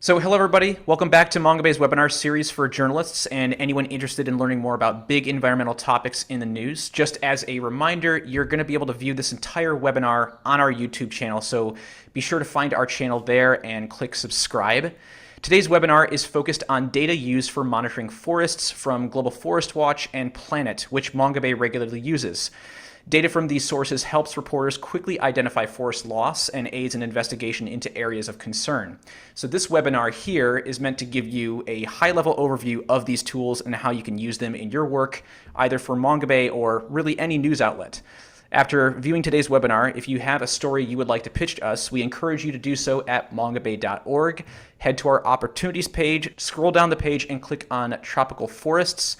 So hello everybody, welcome back to Mongabay's webinar series for journalists and anyone interested in learning more about big environmental topics in the news. Just as a reminder, you're going to be able to view this entire webinar on our YouTube channel, so be sure to find our channel there and click subscribe. Today's webinar is focused on data used for monitoring forests from Global Forest Watch and Planet, which Mongabay regularly uses. Data from these sources helps reporters quickly identify forest loss and aids in investigation into areas of concern. So this webinar here is meant to give you a high-level overview of these tools and how you can use them in your work, either for Mongabay or really any news outlet. After viewing today's webinar, if you have a story you would like to pitch to us, we encourage you to do so at mongabay.org. Head to our opportunities page, scroll down the page and click on tropical forests.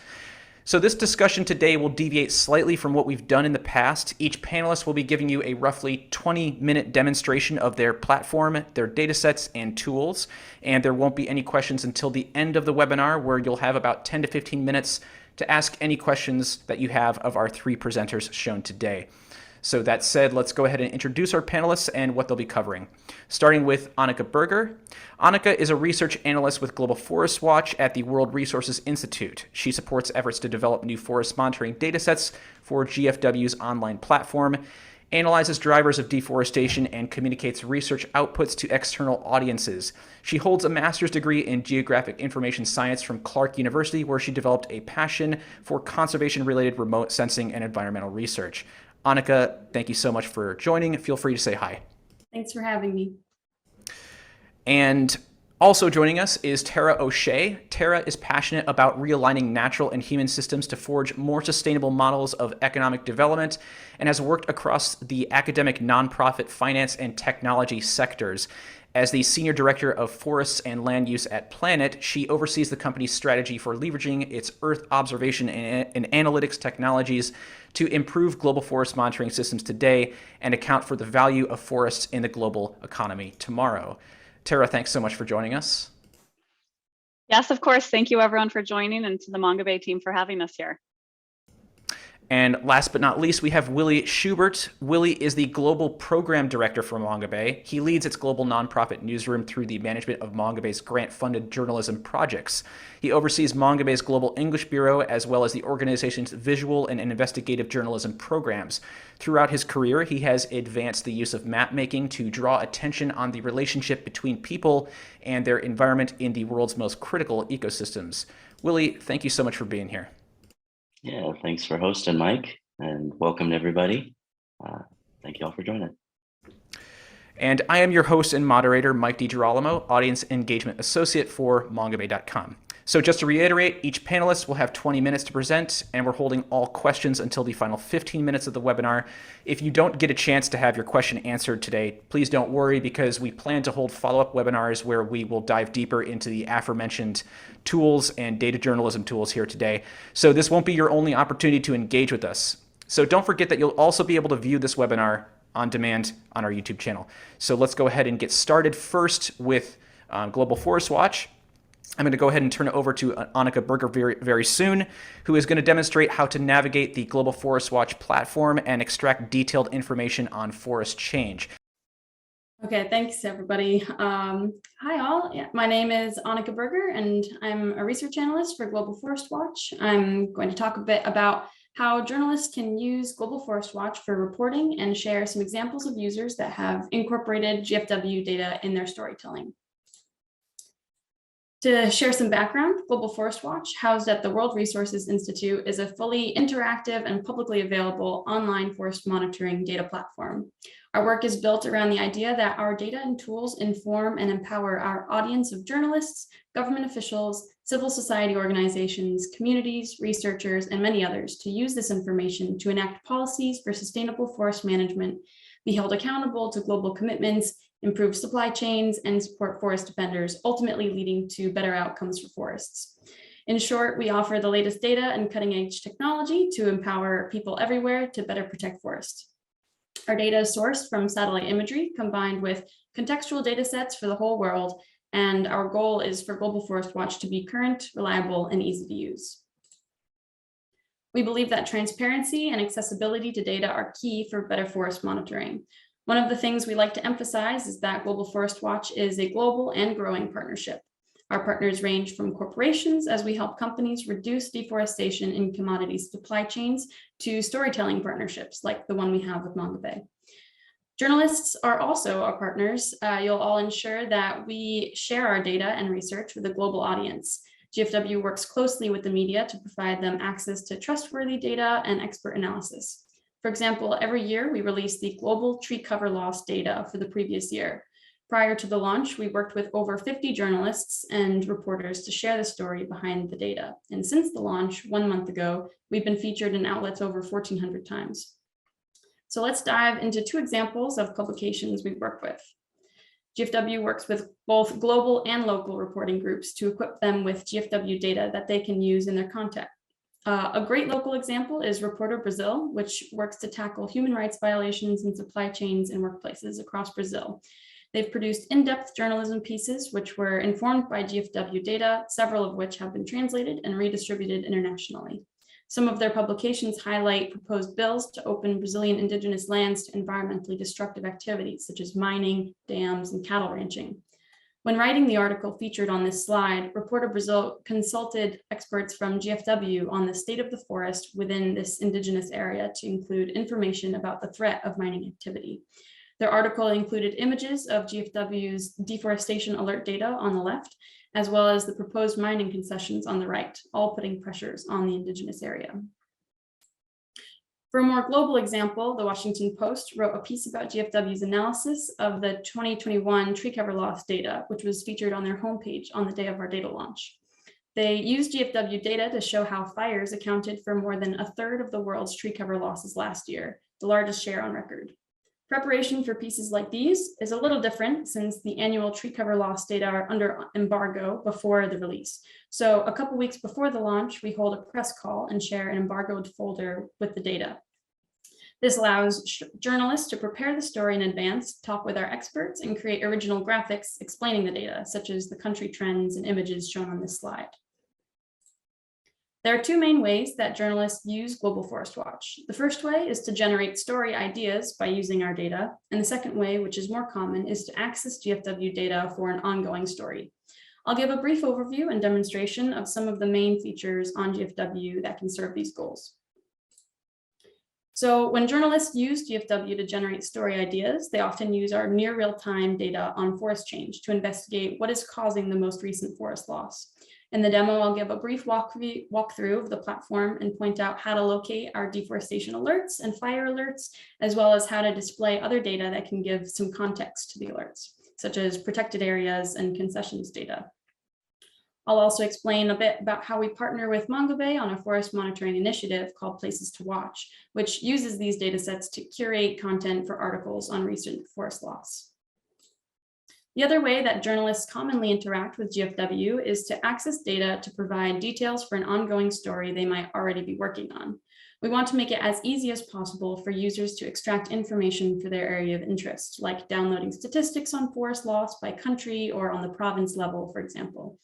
So this discussion today will deviate slightly from what we've done in the past. Each panelist will be giving you a roughly 20-minute demonstration of their platform, their data sets, and tools. And there won't be any questions until the end of the webinar, where you'll have about 10 to 15 minutes to ask any questions that you have of our three presenters shown today. So that said, let's go ahead and introduce our panelists and what they'll be covering. Starting with Annika Berger. Annika is a research analyst with Global Forest Watch at the World Resources Institute. She supports efforts to develop new forest monitoring datasets for GFW's online platform, analyzes drivers of deforestation, and communicates research outputs to external audiences. She holds a master's degree in geographic information science from Clark University, where she developed a passion for conservation-related remote sensing and environmental research. Annika, thank you so much for joining. Feel free to say hi. Thanks for having me. And also joining us is Tara O'Shea. Tara is passionate about realigning natural and human systems to forge more sustainable models of economic development and has worked across the academic, nonprofit, finance, and technology sectors. As the Senior Director of Forests and Land Use at Planet, she oversees the company's strategy for leveraging its Earth observation and analytics technologies to improve global forest monitoring systems today and account for the value of forests in the global economy tomorrow. Tara, thanks so much for joining us. Yes, of course. Thank you, everyone, for joining, and to the Mongabay team for having us here. And last but not least, we have Willie Schubert. Willie is the Global Program Director for Mongabay. He leads its global nonprofit newsroom through the management of Mongabay's grant-funded journalism projects. He oversees Mongabay's Global English Bureau, as well as the organization's visual and investigative journalism programs. Throughout his career, he has advanced the use of map making to draw attention on the relationship between people and their environment in the world's most critical ecosystems. Willie, thank you so much for being here. Yeah, thanks for hosting, Mike, and welcome to everybody. Thank you all for joining. And I am your host and moderator, Mike DiGirolamo, Audience Engagement Associate for Mongabay.com. So just to reiterate, each panelist will have 20 minutes to present, and we're holding all questions until the final 15 minutes of the webinar. If you don't get a chance to have your question answered today, please don't worry, because we plan to hold follow-up webinars where we will dive deeper into the aforementioned tools and data journalism tools here today. So this won't be your only opportunity to engage with us. So don't forget that you'll also be able to view this webinar on demand on our YouTube channel. So let's go ahead and get started first with Global Forest Watch. I'm going to go ahead and turn it over to Annika Berger very soon, who is going to demonstrate how to navigate the Global Forest Watch platform and extract detailed information on forest change. Okay, thanks everybody. Hi all, my name is Annika Berger and I'm a research analyst for Global Forest Watch. I'm going to talk a bit about how journalists can use Global Forest Watch for reporting and share some examples of users that have incorporated GFW data in their storytelling. To share some background, Global Forest Watch, housed at the World Resources Institute, is a fully interactive and publicly available online forest monitoring data platform. Our work is built around the idea that our data and tools inform and empower our audience of journalists, government officials, civil society organizations, communities, researchers, and many others to use this information to enact policies for sustainable forest management, be held accountable to global commitments, improve supply chains, and support forest defenders, ultimately leading to better outcomes for forests. In short, we offer the latest data and cutting-edge technology to empower people everywhere to better protect forests. Our data is sourced from satellite imagery combined with contextual data sets for the whole world, and our goal is for Global Forest Watch to be current, reliable, and easy to use. We believe that transparency and accessibility to data are key for better forest monitoring. One of the things we like to emphasize is that Global Forest Watch is a global and growing partnership. Our partners range from corporations as we help companies reduce deforestation in commodity supply chains to storytelling partnerships like the one we have with Mongabay. Journalists are also our partners. You'll all ensure that we share our data and research with a global audience. GFW works closely with the media to provide them access to trustworthy data and expert analysis. For example, every year we release the global tree cover loss data for the previous year. Prior to the launch, we worked with over 50 journalists and reporters to share the story behind the data. And since the launch 1 month ago, we've been featured in outlets over 1,400 times. So let's dive into 2 examples of publications we work with. GFW works with both global and local reporting groups to equip them with GFW data that they can use in their content. A great local example is Reporter Brazil, which works to tackle human rights violations in supply chains and workplaces across Brazil. They've produced in-depth journalism pieces which were informed by GFW data, several of which have been translated and redistributed internationally. Some of their publications highlight proposed bills to open Brazilian indigenous lands to environmentally destructive activities such as mining, dams, and cattle ranching. When writing the article featured on this slide, Reporter Brazil consulted experts from GFW on the state of the forest within this indigenous area to include information about the threat of mining activity. Their article included images of GFW's deforestation alert data on the left, as well as the proposed mining concessions on the right, all putting pressures on the indigenous area. For a more global example, the Washington Post wrote a piece about GFW's analysis of the 2021 tree cover loss data, which was featured on their homepage on the day of our data launch. They used GFW data to show how fires accounted for more than 1/3 of the world's tree cover losses last year, the largest share on record. Preparation for pieces like these is a little different since the annual tree cover loss data are under embargo before the release. So a couple weeks before the launch, we hold a press call and share an embargoed folder with the data. This allows journalists to prepare the story in advance, talk with our experts, and create original graphics explaining the data, such as the country trends and images shown on this slide. There are 2 main ways that journalists use Global Forest Watch. The first way is to generate story ideas by using our data. And the second way, which is more common, is to access GFW data for an ongoing story. I'll give a brief overview and demonstration of some of the main features on GFW that can serve these goals. So when journalists use GFW to generate story ideas, they often use our near real-time data on forest change to investigate what is causing the most recent forest loss. In the demo, I'll give a brief walkthrough of the platform and point out how to locate our deforestation alerts and fire alerts, as well as how to display other data that can give some context to the alerts, such as protected areas and concessions data. I'll also explain a bit about how we partner with Mongabay on a forest monitoring initiative called Places to Watch, which uses these data sets to curate content for articles on recent forest loss. The other way that journalists commonly interact with GFW is to access data to provide details for an ongoing story they might already be working on. We want to make it as easy as possible for users to extract information for their area of interest, like downloading statistics on forest loss by country or on the province level, for example.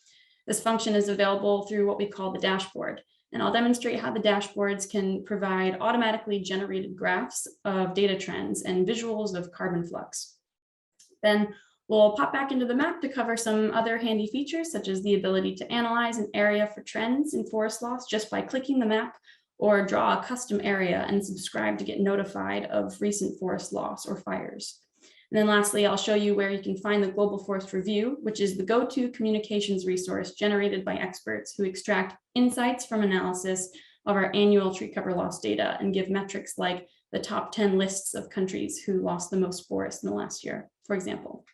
This function is available through what we call the dashboard, and I'll demonstrate how the dashboards can provide automatically generated graphs of data trends and visuals of carbon flux. Then we'll pop back into the map to cover some other handy features, such as the ability to analyze an area for trends in forest loss just by clicking the map, or draw a custom area and subscribe to get notified of recent forest loss or fires. And then lastly, I'll show you where you can find the Global Forest Review, which is the go-to communications resource generated by experts who extract insights from analysis of our annual tree cover loss data and give metrics like the top 10 lists of countries who lost the most forest in the last year, for example.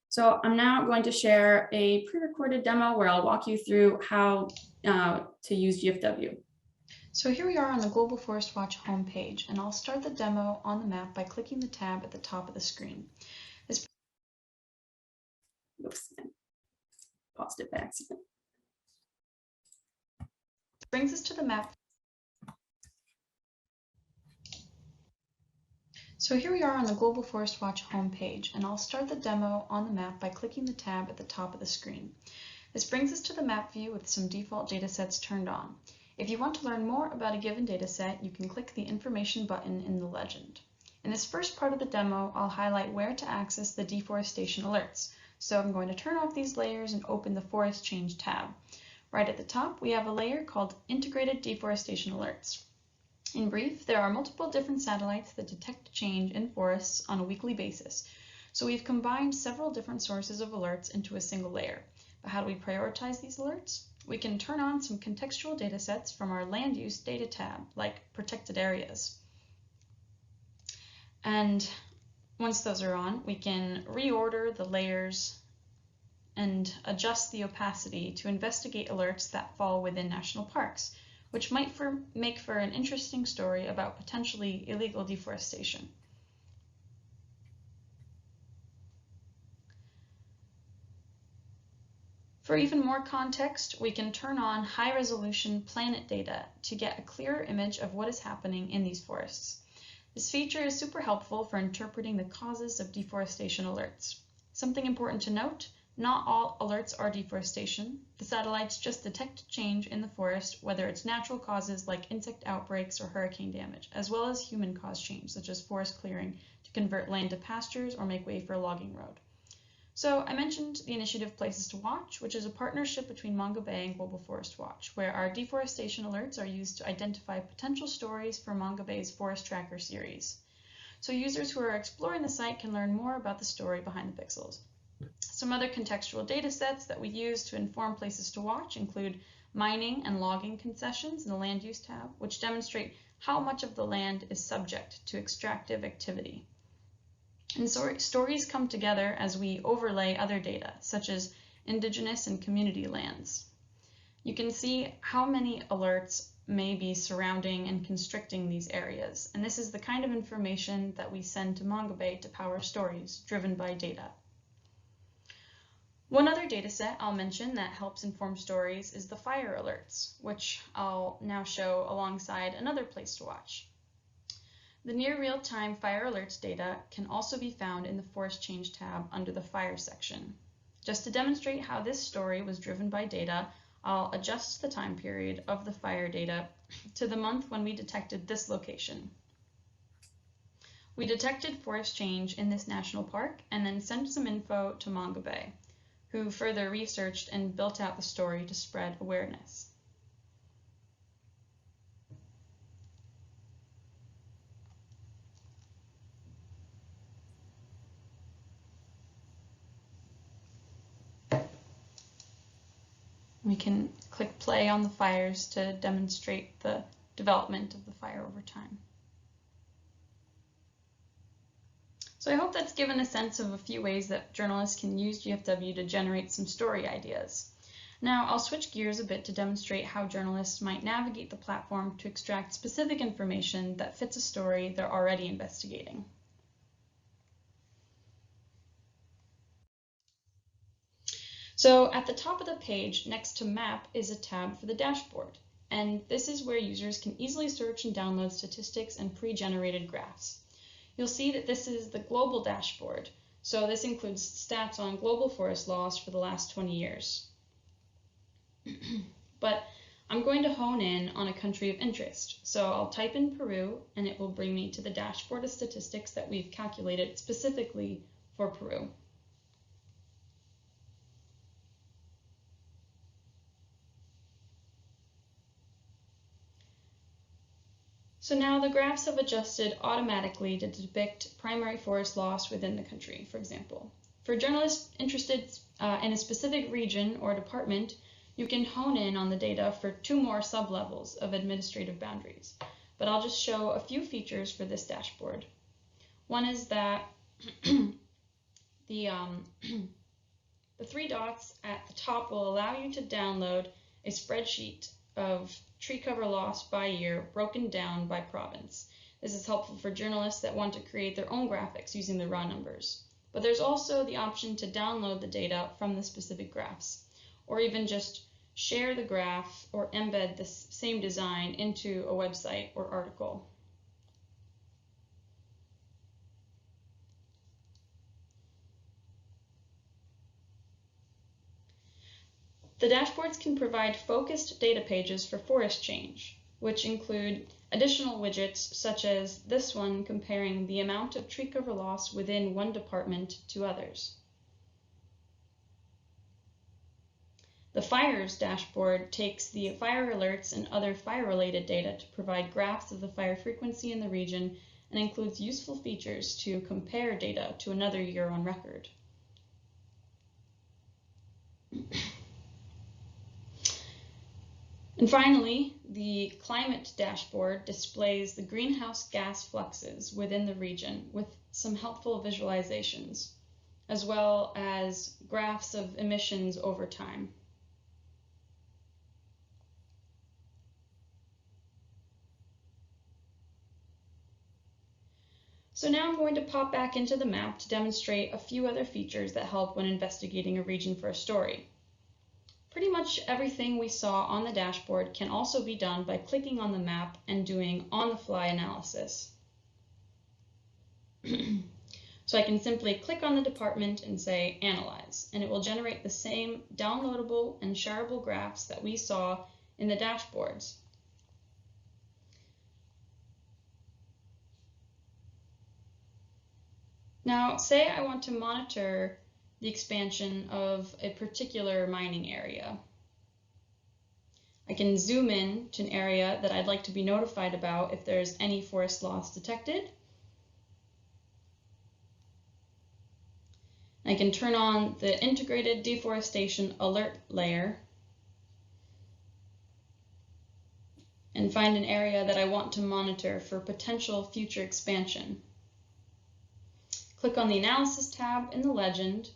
So I'm now going to share a pre-recorded demo where I'll walk you through how to use GFW. So here we are on the Global Forest Watch homepage, and I'll start the demo on the map by clicking the tab at the top of the screen. Oops, I paused it by accident. Brings us to the map. So here we are on the Global Forest Watch homepage, and I'll start the demo on the map by clicking the tab at the top of the screen. This brings us to the map view with some default datasets turned on. If you want to learn more about a given dataset, you can click the information button in the legend. In this first part of the demo, I'll highlight where to access the deforestation alerts. So I'm going to turn off these layers and open the Forest Change tab. Right at the top, we have a layer called Integrated Deforestation Alerts. In brief, there are multiple different satellites that detect change in forests on a weekly basis. So we've combined several different sources of alerts into a single layer. But how do we prioritize these alerts? We can turn on some contextual data sets from our land use data tab, like protected areas. And once those are on, we can reorder the layers and adjust the opacity to investigate alerts that fall within national parks, which might make for an interesting story about potentially illegal deforestation. For even more context, we can turn on high-resolution planet data to get a clearer image of what is happening in these forests. This feature is super helpful for interpreting the causes of deforestation alerts. Something important to note, not all alerts are deforestation. The satellites just detect change in the forest, whether it's natural causes like insect outbreaks or hurricane damage, as well as human-caused change, such as forest clearing to convert land to pastures or make way for a logging road. So I mentioned the initiative Places to Watch, which is a partnership between Mongabay and Global Forest Watch, where our deforestation alerts are used to identify potential stories for Mongabay's Forest Tracker series. So users who are exploring the site can learn more about the story behind the pixels. Some other contextual data sets that we use to inform Places to Watch include mining and logging concessions in the Land Use tab, which demonstrate how much of the land is subject to extractive activity. And so stories come together as we overlay other data, such as indigenous and community lands. You can see how many alerts may be surrounding and constricting these areas, and this is the kind of information that we send to Mongabay to power stories driven by data. One other data set I'll mention that helps inform stories is the fire alerts, which I'll now show alongside another Place to Watch. The near real-time fire alerts data can also be found in the Forest Change tab under the Fire section. Just to demonstrate how this story was driven by data, I'll adjust the time period of the fire data to the month when we detected this location. We detected forest change in this national park and then sent some info to Mongabay, who further researched and built out the story to spread awareness. We can click play on the fires to demonstrate the development of the fire over time. So I hope that's given a sense of a few ways that journalists can use GFW to generate some story ideas. Now I'll switch gears a bit to demonstrate how journalists might navigate the platform to extract specific information that fits a story they're already investigating. So at the top of the page, next to Map, is a tab for the dashboard. And this is where users can easily search and download statistics and pre-generated graphs. You'll see that this is the global dashboard. So this includes stats on global forest loss for the last 20 years. But I'm going to hone in on a country of interest. So I'll type in Peru, and it will bring me to the dashboard of statistics that we've calculated specifically for Peru. So now the graphs have adjusted automatically to depict primary forest loss within the country, for example. For journalists interested in a specific region or department, you can hone in on the data for 2 more sub-levels of administrative boundaries. But I'll just show a few features for this dashboard. One is that the 3 dots at the top will allow you to download a spreadsheet of tree cover loss by year broken down by province. This is helpful for journalists that want to create their own graphics using the raw numbers. But there's also the option to download the data from the specific graphs, or even just share the graph or embed the same design into a website or article. The dashboards can provide focused data pages for forest change, which include additional widgets such as this one comparing the amount of tree cover loss within one department to others. The fires dashboard takes the fire alerts and other fire-related data to provide graphs of the fire frequency in the region and includes useful features to compare data to another year on record. And finally, the climate dashboard displays the greenhouse gas fluxes within the region with some helpful visualizations, as well as graphs of emissions over time. So now I'm going to pop back into the map to demonstrate a few other features that help when investigating a region for a story. Pretty much everything we saw on the dashboard can also be done by clicking on the map and doing on-the-fly analysis. So I can simply click on the department and say Analyze, and it will generate the same downloadable and shareable graphs that we saw in the dashboards. Now, say I want to monitor the expansion of a particular mining area. I can zoom in to an area that I'd like to be notified about if there's any forest loss detected. I can turn on the integrated deforestation alert layer and find an area that I want to monitor for potential future expansion. Click on the Analysis tab in the legend,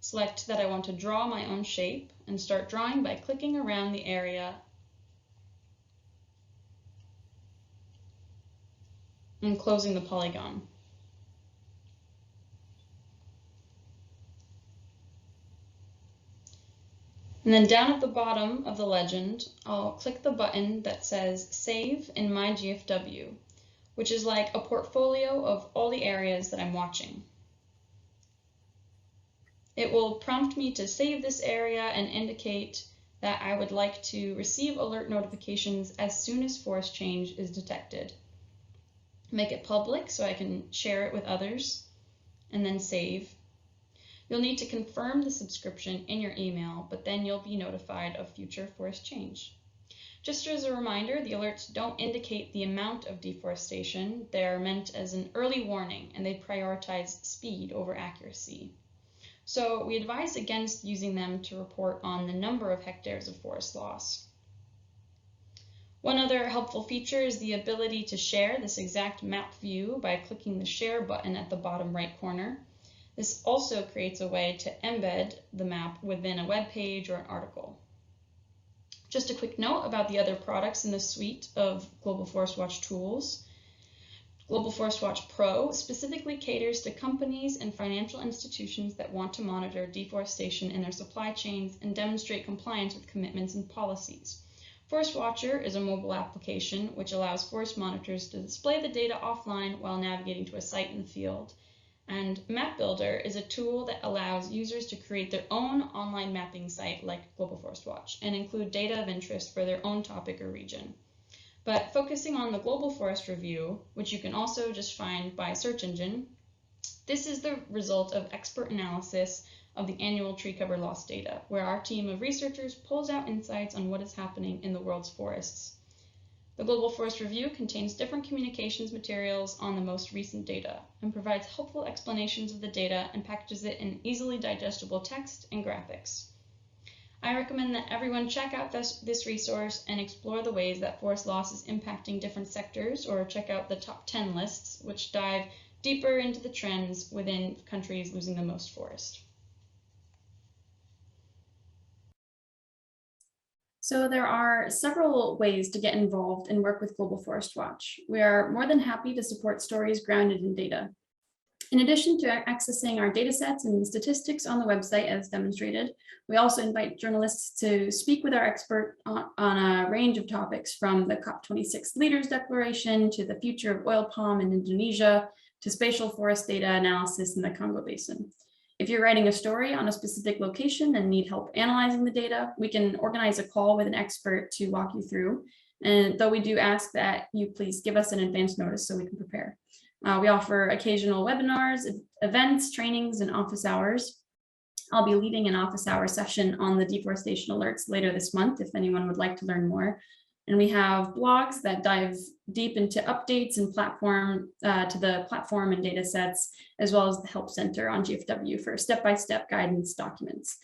select that I want to draw my own shape, and start drawing by clicking around the area and closing the polygon. And then down at the bottom of the legend, I'll click the button that says Save in My GFW, which is like a portfolio of all the areas that I'm watching. It will prompt me to save this area and indicate that I would like to receive alert notifications as soon as forest change is detected. Make it public so I can share it with others, and then save. You'll need to confirm the subscription in your email, but then you'll be notified of future forest change. Just as a reminder, the alerts don't indicate the amount of deforestation. They're meant as an early warning, and they prioritize speed over accuracy. So we advise against using them to report on the number of hectares of forest loss. One other helpful feature is the ability to share this exact map view by clicking the Share button at the bottom right corner. This also creates a way to embed the map within a web page or an article. Just a quick note about the other products in the suite of Global Forest Watch tools. Global Forest Watch Pro specifically caters to companies and financial institutions that want to monitor deforestation in their supply chains and demonstrate compliance with commitments and policies. Forest Watcher is a mobile application which allows forest monitors to display the data offline while navigating to a site in the field. And Map Builder is a tool that allows users to create their own online mapping site like Global Forest Watch and include data of interest for their own topic or region. But focusing on the Global Forest Review, which you can also just find by search engine, this is the result of expert analysis of the annual tree cover loss data, where our team of researchers pulls out insights on what is happening in the world's forests. The Global Forest Review contains different communications materials on the most recent data and provides helpful explanations of the data and packages it in easily digestible text and graphics. I recommend that everyone check out this resource and explore the ways that forest loss is impacting different sectors, or check out the top 10 lists, which dive deeper into the trends within countries losing the most forest. So there are several ways to get involved and work with Global Forest Watch. We are more than happy to support stories grounded in data. In addition to accessing our data sets and statistics on the website as demonstrated, we also invite journalists to speak with our expert on a range of topics, from the COP26 Leaders Declaration to the future of oil palm in Indonesia to spatial forest data analysis in the Congo Basin. If you're writing a story on a specific location and need help analyzing the data, we can organize a call with an expert to walk you through. And though we do ask that you please give us an advance notice so we can prepare. We offer occasional webinars, events, trainings, and office hours. I'll be leading an office hour session on the deforestation alerts later this month if anyone would like to learn more. And we have blogs that dive deep into updates and to the platform and data sets, as well as the Help Center on GFW for step-by-step guidance documents.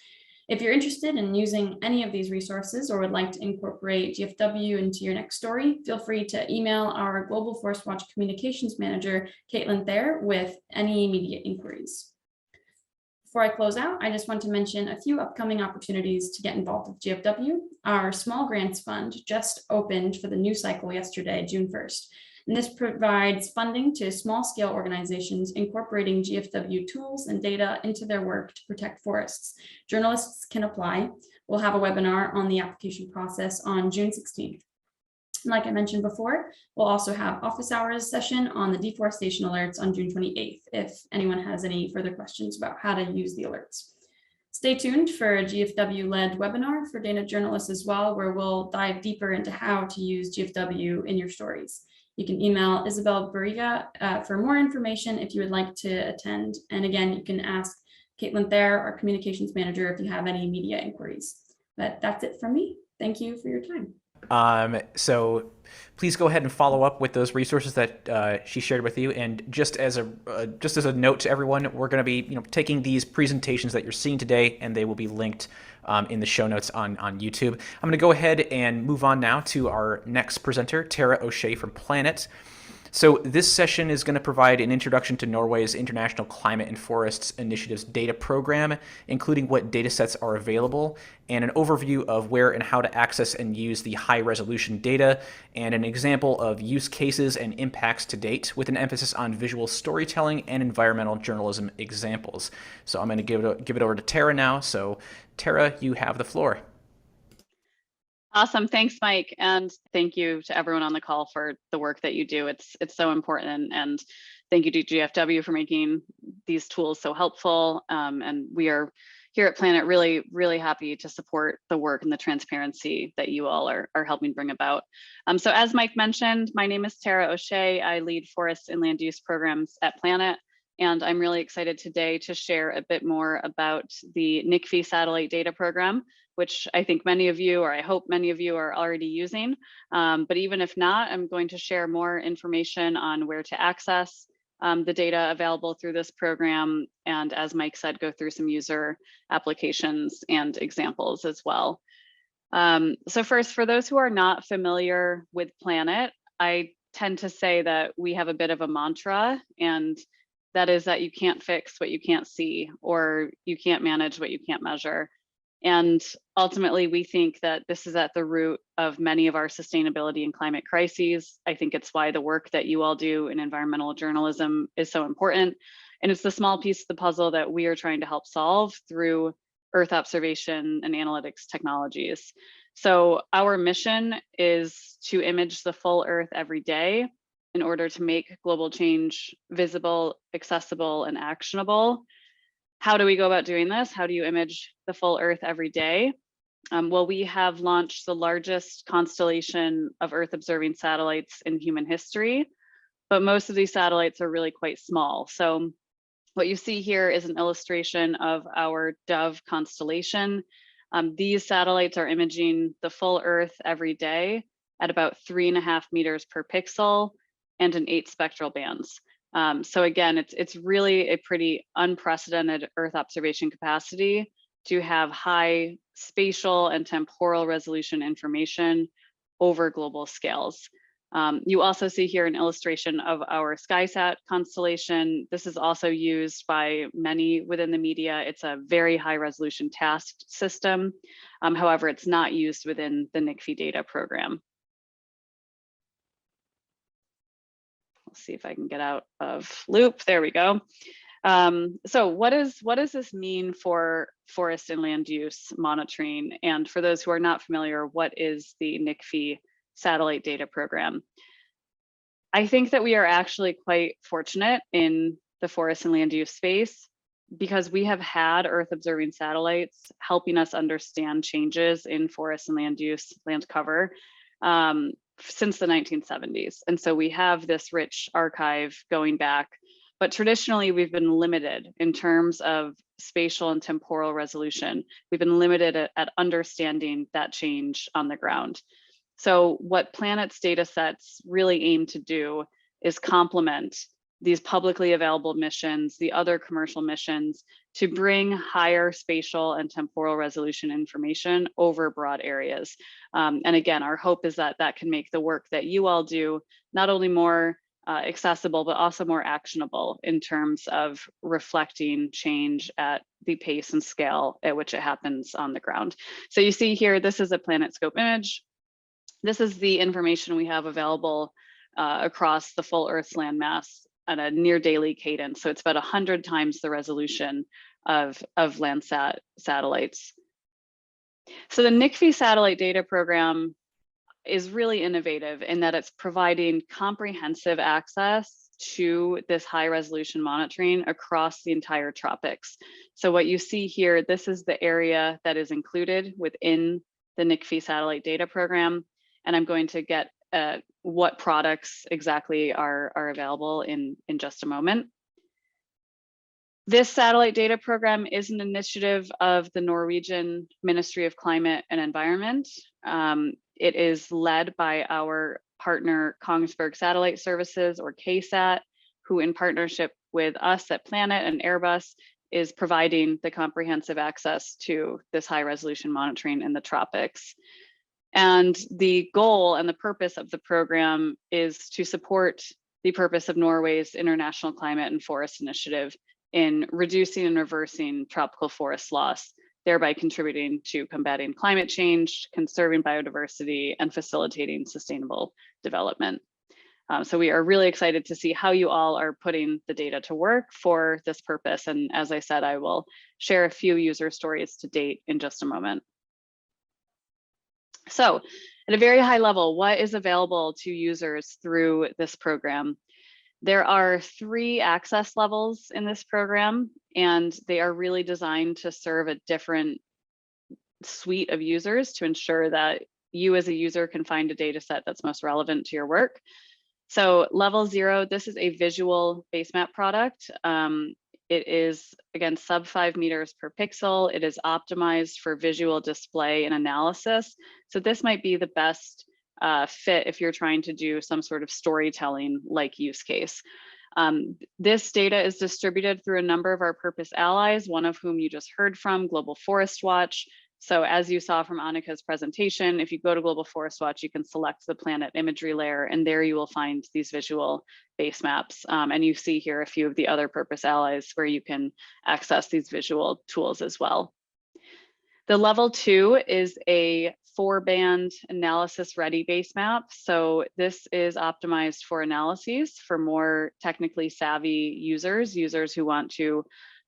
If you're interested in using any of these resources or would like to incorporate GFW into your next story, feel free to email our Global Forest Watch Communications Manager, Caitlin Thayer, with any immediate inquiries. Before I close out, I just want to mention a few upcoming opportunities to get involved with GFW. Our Small Grants Fund just opened for the new cycle yesterday, June 1st. And this provides funding to small-scale organizations incorporating GFW tools and data into their work to protect forests. Journalists can apply. We'll have a webinar on the application process on June 16th. Like I mentioned before, we'll also have office hours session on the deforestation alerts on June 28th, if anyone has any further questions about how to use the alerts. Stay tuned for a GFW-led webinar for data journalists as well, where we'll dive deeper into how to use GFW in your stories. You can email Isabel Barriga for more information if you would like to attend. And again, you can ask Caitlin Thayer, our communications manager, if you have any media inquiries. But that's it from me. Thank you for your time. So please go ahead and follow up with those resources that she shared with you. And just as a note to everyone, we're going to be taking these presentations that you're seeing today, and they will be linked in the show notes on YouTube. I'm going to go ahead and move on now to our next presenter, Tara O'Shea from Planet. So this session is going to provide an introduction to Norway's International Climate and Forests Initiative's data program, including what data sets are available, and an overview of where and how to access and use the high-resolution data, and an example of use cases and impacts to date, with an emphasis on visual storytelling and environmental journalism examples. So I'm going to give it over to Tara now. So Tara, you have the floor. Awesome. Thanks, Mike. And thank you to everyone on the call for the work that you do. It's so important. And thank you to GFW for making these tools so helpful. And we are here at Planet really, really happy to support the work and the transparency that you all are helping bring about. So as Mike mentioned, my name is Tara O'Shea. I lead forest and land use programs at Planet. And I'm really excited today to share a bit more about the NICFI satellite data program, which I think many of you, or I hope many of you, are already using. But even if not, I'm going to share more information on where to access the data available through this program. And as Mike said, go through some user applications and examples as well. So first, for those who are not familiar with Planet, I tend to say that we have a bit of a mantra, and that is that you can't fix what you can't see, or you can't manage what you can't measure. And ultimately, we think that this is at the root of many of our sustainability and climate crises. I think it's why the work that you all do in environmental journalism is so important. And it's the small piece of the puzzle that we are trying to help solve through Earth observation and analytics technologies. So our mission is to image the full Earth every day in order to make global change visible, accessible, and actionable. How do we go about doing this? How do you image the full Earth every day? Well, we have launched the largest constellation of Earth observing satellites in human history, but most of these satellites are really quite small. So what you see here is an illustration of our Dove constellation. These satellites are imaging the full Earth every day at about 3.5 meters per pixel and in 8 spectral bands. So again, it's really a pretty unprecedented Earth observation capacity to have high spatial and temporal resolution information over global scales. You also see here an illustration of our SkySat constellation. This is also used by many within the media. It's a very high resolution tasked system. However, it's not used within the NICFI data program. See if I can get out of loop. There we go. So what does this mean for forest and land use monitoring? And for those who are not familiar, what is the NICFI satellite data program? I think that we are actually quite fortunate in the forest and land use space because we have had Earth observing satellites helping us understand changes in forest and land use, land cover. since the 1970s. And so we have this rich archive going back, but traditionally we've been limited in terms of spatial and temporal resolution. We've been limited at understanding that change on the ground. So what Planet's data sets really aim to do is complement these publicly available missions, the other commercial missions, to bring higher spatial and temporal resolution information over broad areas. And again, our hope is that that can make the work that you all do not only more accessible, but also more actionable in terms of reflecting change at the pace and scale at which it happens on the ground. So you see here, this is a PlanetScope image. This is the information we have available across the full Earth's landmass at a near daily cadence. So it's about 100 times the resolution of Landsat satellites. So the NICFI satellite data program is really innovative in that it's providing comprehensive access to this high resolution monitoring across the entire tropics. So what you see here, this is the area that is included within the NICFI satellite data program. And I'm going to get what products exactly are available in just a moment. This satellite data program is an initiative of the Norwegian Ministry of Climate and Environment. It is led by our partner Kongsberg Satellite Services, or KSAT, who in partnership with us at Planet and Airbus is providing the comprehensive access to this high resolution monitoring in the tropics. And the goal and the purpose of the program is to support the purpose of Norway's International Climate and Forest Initiative in reducing and reversing tropical forest loss, thereby contributing to combating climate change, conserving biodiversity, and facilitating sustainable development. So we are really excited to see how you all are putting the data to work for this purpose. And as I said, I will share a few user stories to date in just a moment. So at a very high level, what is available to users through this program? There are 3 access levels in this program, and they are really designed to serve a different suite of users to ensure that you as a user can find a data set that's most relevant to your work. So level 0, this is a visual basemap product. It is, again, sub 5 meters per pixel. It is optimized for visual display and analysis. So this might be the best fit if you're trying to do some sort of storytelling like use case. This data is distributed through a number of our purpose allies, one of whom you just heard from, Global Forest Watch. So as you saw from Annika's presentation, if you go to Global Forest Watch, you can select the planet imagery layer, and there you will find these visual base maps. And you see here a few of the other purpose allies where you can access these visual tools as well. The level 2 is a 4-band analysis ready base map. So this is optimized for analyses for more technically savvy users who want to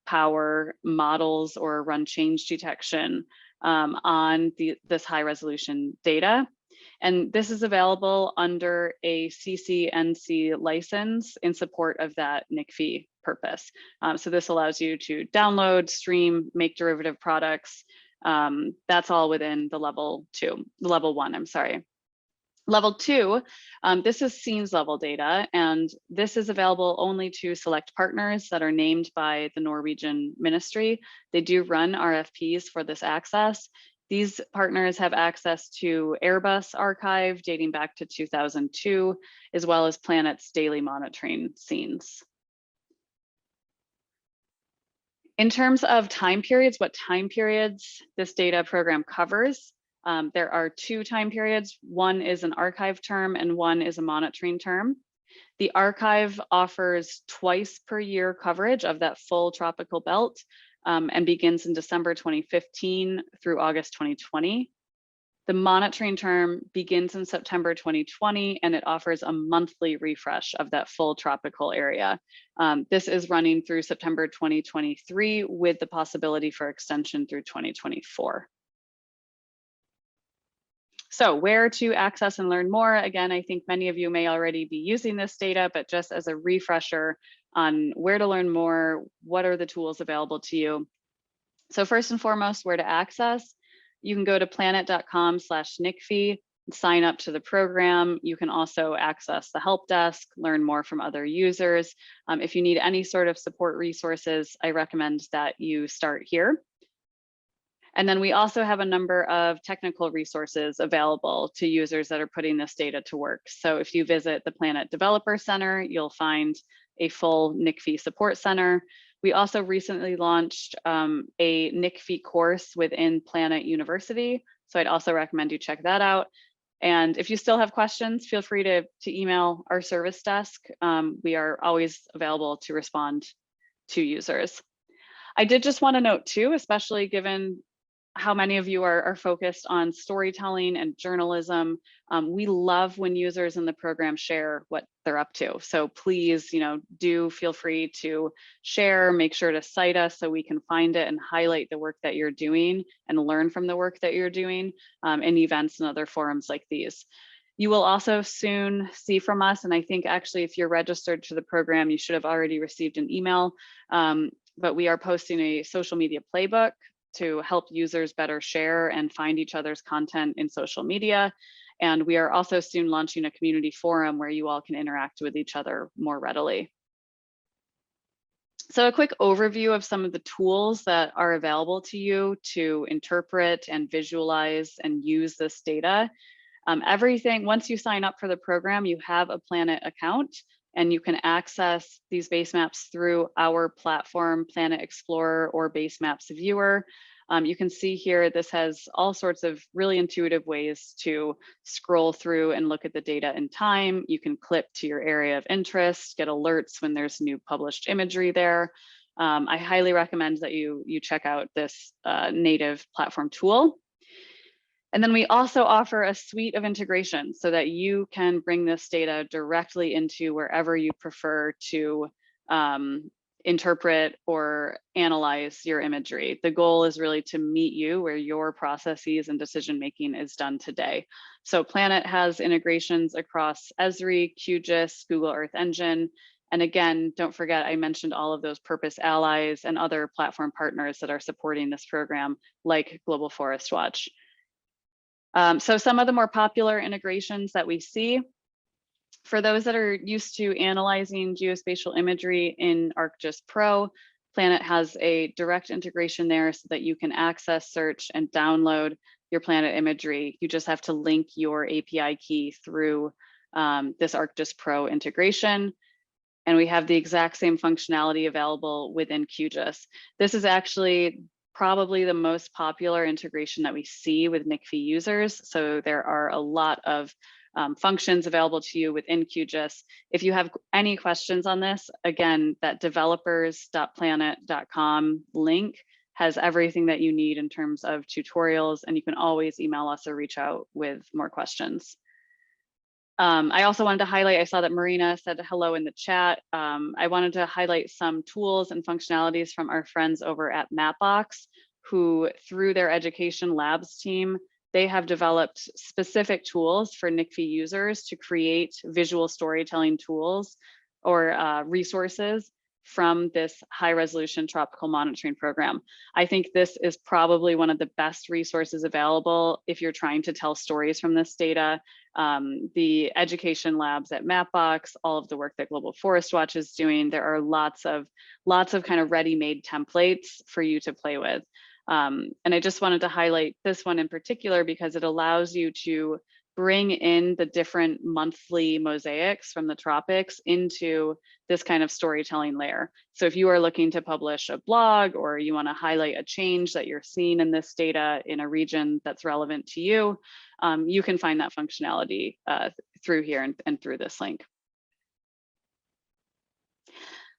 power models or run change detection on this high resolution data. And this is available under a CCNC license in support of that NICFI purpose. So this allows you to download, stream, make derivative products. That's all within the level 1, I'm sorry. Level 2, this is scenes level data, and this is available only to select partners that are named by the Norwegian ministry. They do run RFPs for this access. These partners have access to Airbus archive dating back to 2002, as well as Planet's daily monitoring scenes. In terms of time periods, what time periods this data program covers, there are 2 time periods. One is an archive term and one is a monitoring term. The archive offers twice per year coverage of that full tropical belt and begins in December 2015 through August 2020. The monitoring term begins in September 2020, and it offers a monthly refresh of that full tropical area. This is running through September 2023 with the possibility for extension through 2024. So where to access and learn more? Again, I think many of you may already be using this data, but just as a refresher on where to learn more, what are the tools available to you? So first and foremost, where to access? You can go to planet.com/NICFI. sign up to the program. You can also access the help desk, learn more from other users. If you need any sort of support resources, I recommend that you start here. And then we also have a number of technical resources available to users that are putting this data to work. So if you visit the Planet Developer Center, you'll find a full NICFI support center. We also recently launched a NICFI course within Planet University. So I'd also recommend you check that out. And if you still have questions, feel free to email our service desk. We are always available to respond to users. I did just want to note too, especially given how many of you are focused on storytelling and journalism. We love when users in the program share what they're up to. So please, do feel free to share, make sure to cite us so we can find it and highlight the work that you're doing and learn from the work that you're doing in events and other forums like these. You will also soon see from us, and I think actually if you're registered to the program, you should have already received an email, but we are posting a social media playbook to help users better share and find each other's content in social media. And we are also soon launching a community forum where you all can interact with each other more readily. So a quick overview of some of the tools that are available to you to interpret and visualize and use this data. Everything, once you sign up for the program, you have a Planet account and you can access these base maps through our platform, Planet Explorer or Base Maps Viewer. You can see here, this has all sorts of really intuitive ways to scroll through and look at the data in time. You can clip to your area of interest, get alerts when there's new published imagery there. I highly recommend that you check out this native platform tool. And then we also offer a suite of integrations so that you can bring this data directly into wherever you prefer to interpret or analyze your imagery. The goal is really to meet you where your processes and decision-making is done today. So Planet has integrations across Esri, QGIS, Google Earth Engine. And again, don't forget, I mentioned all of those purpose allies and other platform partners that are supporting this program, like Global Forest Watch. So some of the more popular integrations that we see, for those that are used to analyzing geospatial imagery in ArcGIS Pro, Planet has a direct integration there so that you can access, search, and download your Planet imagery. You just have to link your API key through this ArcGIS Pro integration. And we have the exact same functionality available within QGIS. This is actually probably the most popular integration that we see with NICFI users. So there are a lot of functions available to you within QGIS. If you have any questions on this, again, that developers.planet.com link has everything that you need in terms of tutorials, and you can always email us or reach out with more questions. I also wanted to highlight, I saw that Marina said hello in the chat. I wanted to highlight some tools and functionalities from our friends over at Mapbox, who through their education labs team, they have developed specific tools for NICFI users to create visual storytelling tools or resources from this high resolution tropical monitoring program. I think this is probably one of the best resources available if you're trying to tell stories from this data. The education labs at Mapbox, all of the work that Global Forest Watch is doing, there are lots of kind of ready-made templates for you to play with. And I just wanted to highlight this one in particular because it allows you to bring in the different monthly mosaics from the tropics into this kind of storytelling layer. So if you are looking to publish a blog or you want to highlight a change that you're seeing in this data in a region that's relevant to you, you can find that functionality through here and through this link.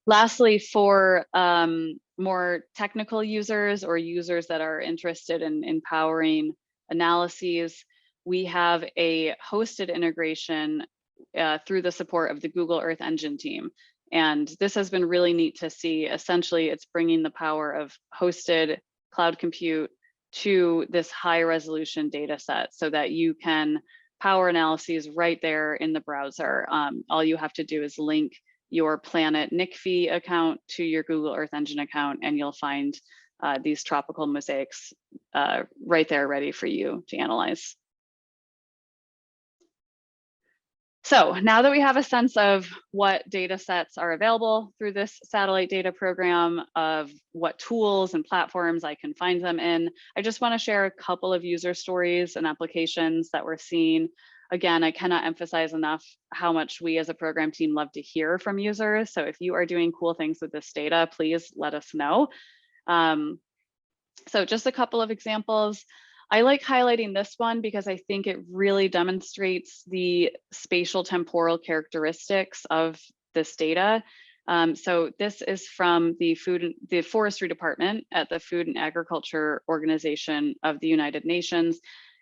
Lastly, for more technical users or users that are interested in empowering analyses, we have a hosted integration through the support of the Google Earth Engine team. And this has been really neat to see. Essentially, it's bringing the power of hosted cloud compute to this high resolution data set so that you can power analyses right there in the browser. All you have to do is link your Planet NICFI account to your Google Earth Engine account, and you'll find these tropical mosaics right there ready for you to analyze. So now that we have a sense of what data sets are available through this satellite data program, of what tools and platforms I can find them in, I just want to share a couple of user stories and applications that we're seeing. Again, I cannot emphasize enough how much we as a program team love to hear from users. So if you are doing cool things with this data, please let us know. So just a couple of examples. I like highlighting this one because I think it really demonstrates the spatial temporal characteristics of this data. So this is from the Forestry Department at the Food and Agriculture Organization of the United Nations.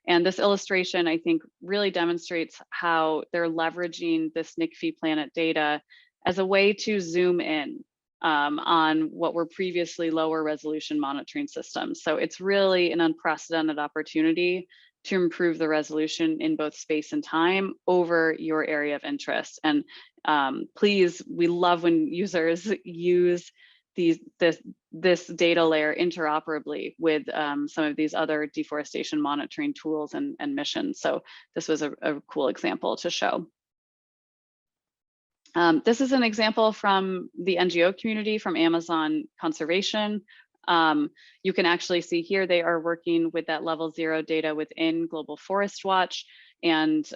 And this illustration, I think, really demonstrates how they're leveraging this NICFI planet data as a way to zoom in on what were previously lower resolution monitoring systems. So it's really an unprecedented opportunity to improve the resolution in both space and time over your area of interest. And please, we love when users use this data layer interoperably with some of these other deforestation monitoring tools and missions. So this was a cool example to show. This is an example from the NGO community from Amazon Conservation. You can actually see here they are working with that level 0 data within Global Forest Watch, and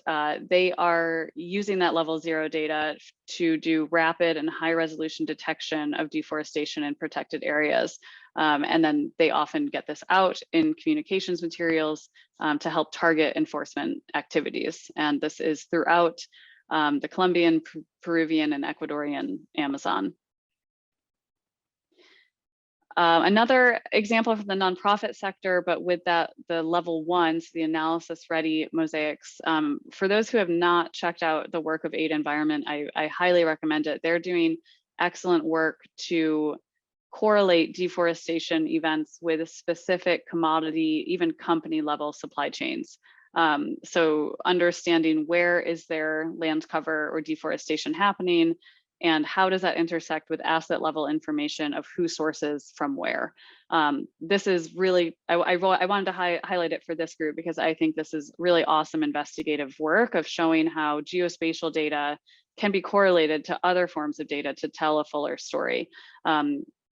they are using that level 0 data to do rapid and high resolution detection of deforestation in protected areas. And then they often get this out in communications materials to help target enforcement activities. And this is throughout the Colombian, Peruvian, and Ecuadorian Amazon. Another example from the nonprofit sector, but with the level 1, so the analysis ready mosaics. For those who have not checked out the work of Aid Environment, I highly recommend it. They're doing excellent work to correlate deforestation events with specific commodity, even company level supply chains. So understanding where is there land cover or deforestation happening, and how does that intersect with asset level information of who sources from where. This is really, I wanted to highlight it for this group because I think this is really awesome investigative work of showing how geospatial data can be correlated to other forms of data to tell a fuller story.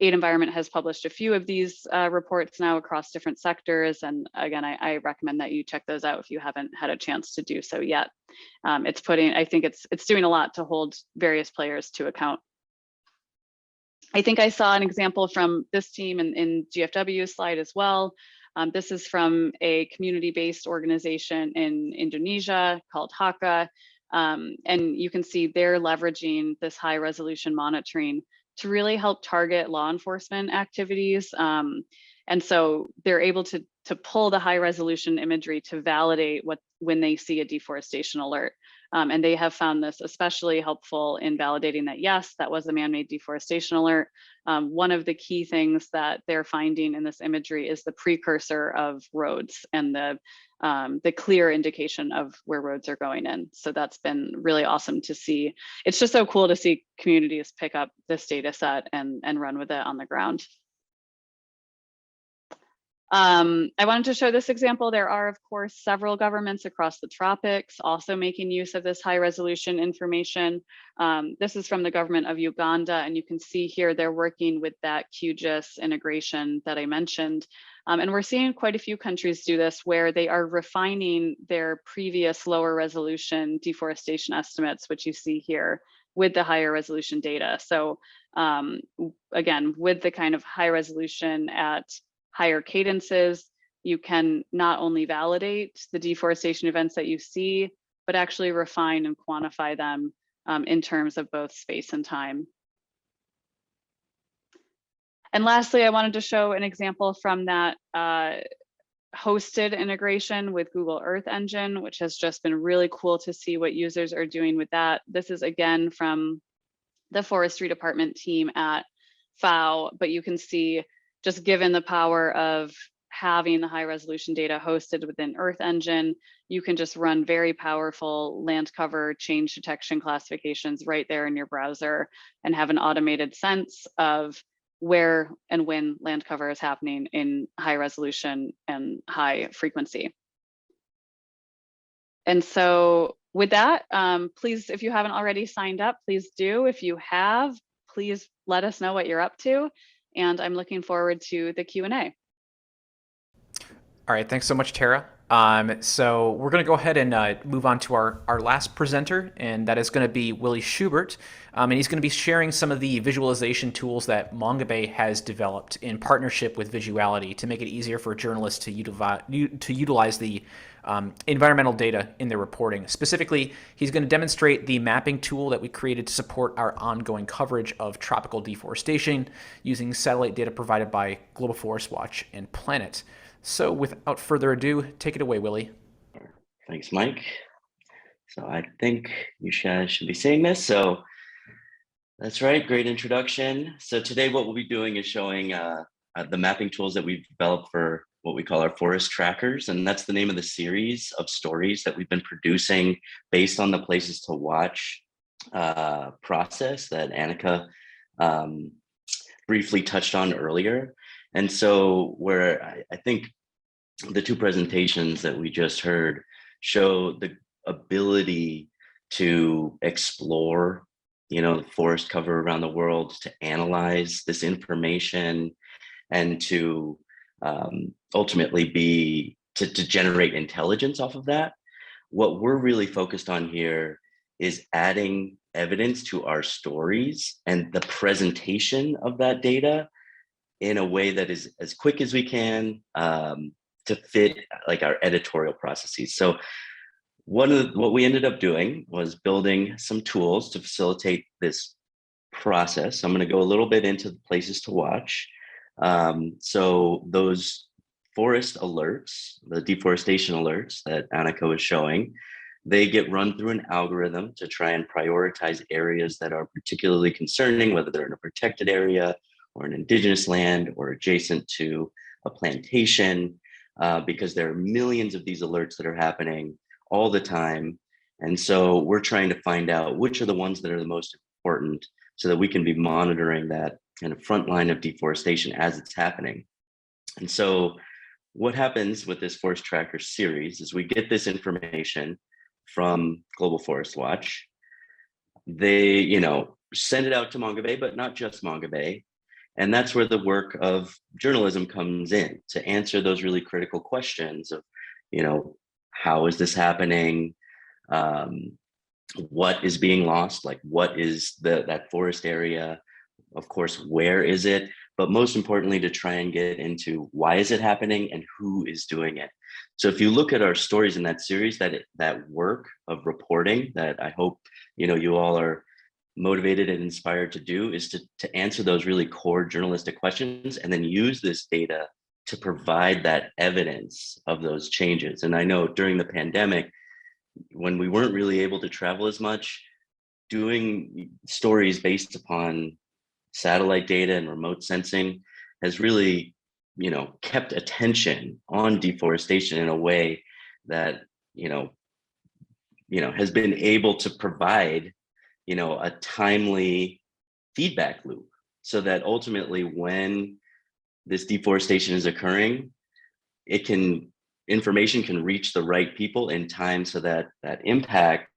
Aid Environment has published a few of these reports now across different sectors. And again, I recommend that you check those out if you haven't had a chance to do so yet. I think it's doing a lot to hold various players to account. I think I saw an example from this team in GFW's slide as well. This is from a community-based organization in Indonesia called Haka. And you can see they're leveraging this high resolution monitoring to really help target law enforcement activities. And so they're able to pull the high resolution imagery to validate when they see a deforestation alert. And they have found this especially helpful in validating that, yes, that was a man-made deforestation alert. One of the key things that they're finding in this imagery is the precursor of roads and the clear indication of where roads are going in. So that's been really awesome to see. It's just so cool to see communities pick up this data set and run with it on the ground. I wanted to show this example. There are, of course, several governments across the tropics also making use of this high resolution information. This is from the government of Uganda, and you can see here they're working with that QGIS integration that I mentioned. And we're seeing quite a few countries do this where they are refining their previous lower resolution deforestation estimates, which you see here with the higher resolution data. So again, with the kind of high resolution at higher cadences, you can not only validate the deforestation events that you see, but actually refine and quantify them in terms of both space and time. And lastly, I wanted to show an example from that hosted integration with Google Earth Engine, which has just been really cool to see what users are doing with that. This is again from the Forestry Department team at FAO, but you can see just given the power of having the high resolution data hosted within Earth Engine, you can just run very powerful land cover change detection classifications right there in your browser and have an automated sense of where and when land cover is happening in high resolution and high frequency. And so with that, please, if you haven't already signed up, please do. If you have, please let us know what you're up to. And I'm looking forward to the Q&A. All right, thanks so much, Tara. So we're going to go ahead and move on to our last presenter, and that is going to be Willie Schubert. And he's going to be sharing some of the visualization tools that Mongabay has developed in partnership with Visuality to make it easier for journalists to utilize the environmental data in their reporting. Specifically, he's going to demonstrate the mapping tool that we created to support our ongoing coverage of tropical deforestation using satellite data provided by Global Forest Watch and Planet. So without further ado, take it away, Willie. Thanks, Mike. So I think you should be seeing this. So that's right, great introduction. So today what we'll be doing is showing the mapping tools that we've developed for what we call our forest trackers. And that's the name of the series of stories that we've been producing based on the Places to Watch process that Annika briefly touched on earlier. And so where I think the two presentations that we just heard show the ability to explore, the forest cover around the world, to analyze this information, and to ultimately to generate intelligence off of that. What we're really focused on here is adding evidence to our stories and the presentation of that data in a way that is as quick as we can to fit like our editorial processes. So what we ended up doing was building some tools to facilitate this process. I'm going to go a little bit into the Places to Watch. So those forest alerts, the deforestation alerts that Annika was showing, they get run through an algorithm to try and prioritize areas that are particularly concerning, whether they're in a protected area or an indigenous land or adjacent to a plantation, because there are millions of these alerts that are happening all the time. And so we're trying to find out which are the ones that are the most important so that we can be monitoring that kind of front line of deforestation as it's happening. And so what happens with this Forest Tracker series is we get this information from Global Forest Watch. They, send it out to Mongabay, but not just Mongabay. And that's where the work of journalism comes in, to answer those really critical questions of, how is this happening? What is being lost? Like, what is that forest area? Of course, where is it? But most importantly, to try and get into why is it happening and who is doing it. So if you look at our stories in that series, that work of reporting that I hope, you all are motivated and inspired to do, is to answer those really core journalistic questions and then use this data to provide that evidence of those changes. And I know during the pandemic, when we weren't really able to travel as much, doing stories based upon satellite data and remote sensing has really, kept attention on deforestation in a way that, has been able to provide, a timely feedback loop, so that ultimately when this deforestation is occurring, information can reach the right people in time so that that impact,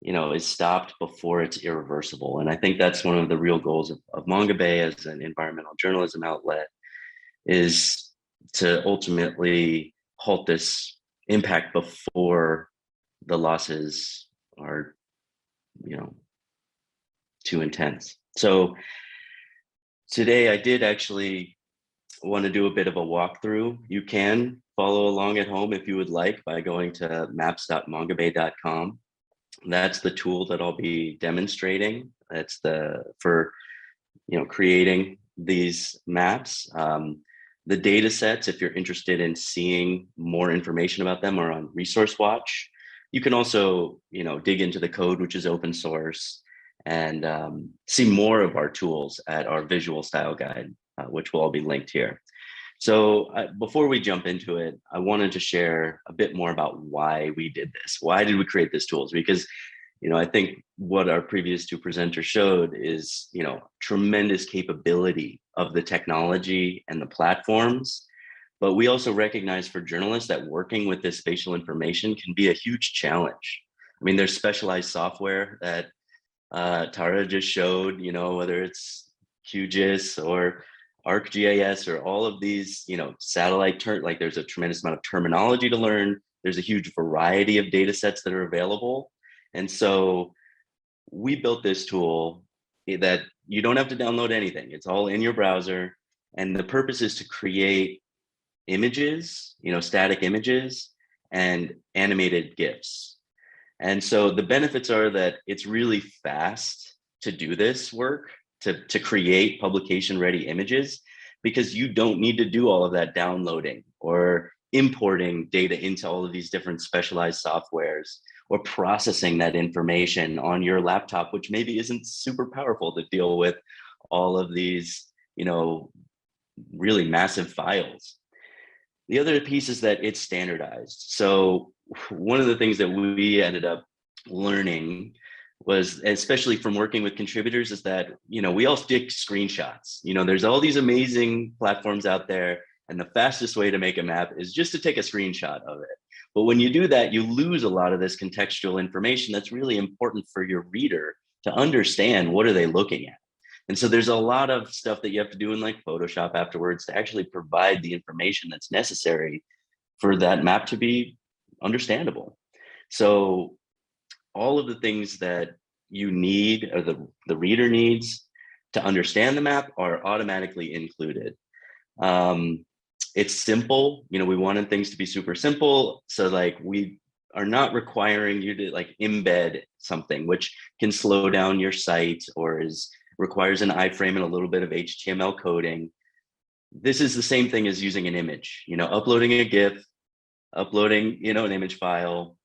is stopped before it's irreversible. And I think that's one of the real goals of Mongabay as an environmental journalism outlet, is to ultimately halt this impact before the losses are, too intense. So today I did actually want to do a bit of a walkthrough. You can follow along at home if you would like by going to maps.mongabay.com. That's the tool that I'll be demonstrating. That's for creating these maps. The data sets, if you're interested in seeing more information about them, are on Resource Watch. You can also dig into the code, which is open source, and see more of our tools at our visual style guide, which will all be linked here. So before we jump into it, I wanted to share a bit more about why we did this. Why did we create these tools? Because, I think what our previous two presenters showed is, tremendous capability of the technology and the platforms, But we also recognize for journalists that working with this spatial information can be a huge challenge. I mean, there's specialized software that Tara just showed, whether it's QGIS or ArcGIS or all of these, satellite like there's a tremendous amount of terminology to learn. There's a huge variety of data sets that are available. And so we built this tool that you don't have to download anything. It's all in your browser. And the purpose is to create images, static images and animated GIFs. And so the benefits are that it's really fast to do this work, to create publication ready images, because you don't need to do all of that downloading or importing data into all of these different specialized softwares or processing that information on your laptop, which maybe isn't super powerful to deal with all of these, really massive files. The other piece is that it's standardized. So one of the things that we ended up learning was, especially from working with contributors, is that, we all stick screenshots. There's all these amazing platforms out there, and the fastest way to make a map is just to take a screenshot of it. But when you do that, you lose a lot of this contextual information that's really important for your reader to understand what are they looking at. And so there's a lot of stuff that you have to do in like Photoshop afterwards to actually provide the information that's necessary for that map to be understandable. So all of the things that you need, or the reader needs to understand the map, are automatically included. It's simple. We wanted things to be super simple. So like we are not requiring you to like embed something, which can slow down your site or requires an iframe and a little bit of HTML coding. This is the same thing as using an image, uploading a GIF, uploading, an image file,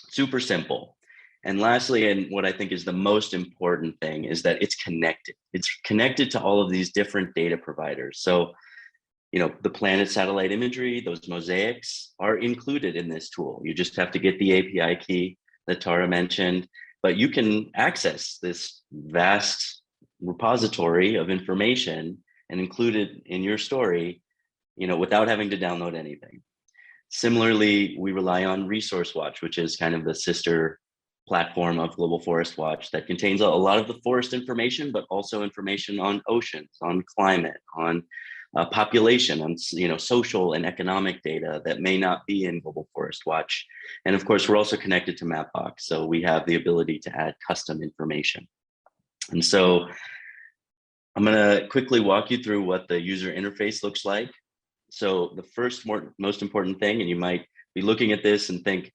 super simple. And lastly, and what I think is the most important thing, is that it's connected. It's connected to all of these different data providers. So, the planet satellite imagery, those mosaics are included in this tool. You just have to get the API key that Tara mentioned, but you can access this vast repository of information and include it in your story, without having to download anything. Similarly, we rely on Resource Watch, which is kind of the sister platform of Global Forest Watch that contains a lot of the forest information, but also information on oceans, on climate, on population, on social and economic data that may not be in Global Forest Watch. And of course, we're also connected to Mapbox, so we have the ability to add custom information. And so I'm going to quickly walk you through what the user interface looks like. So the first most important thing, and you might be looking at this and think,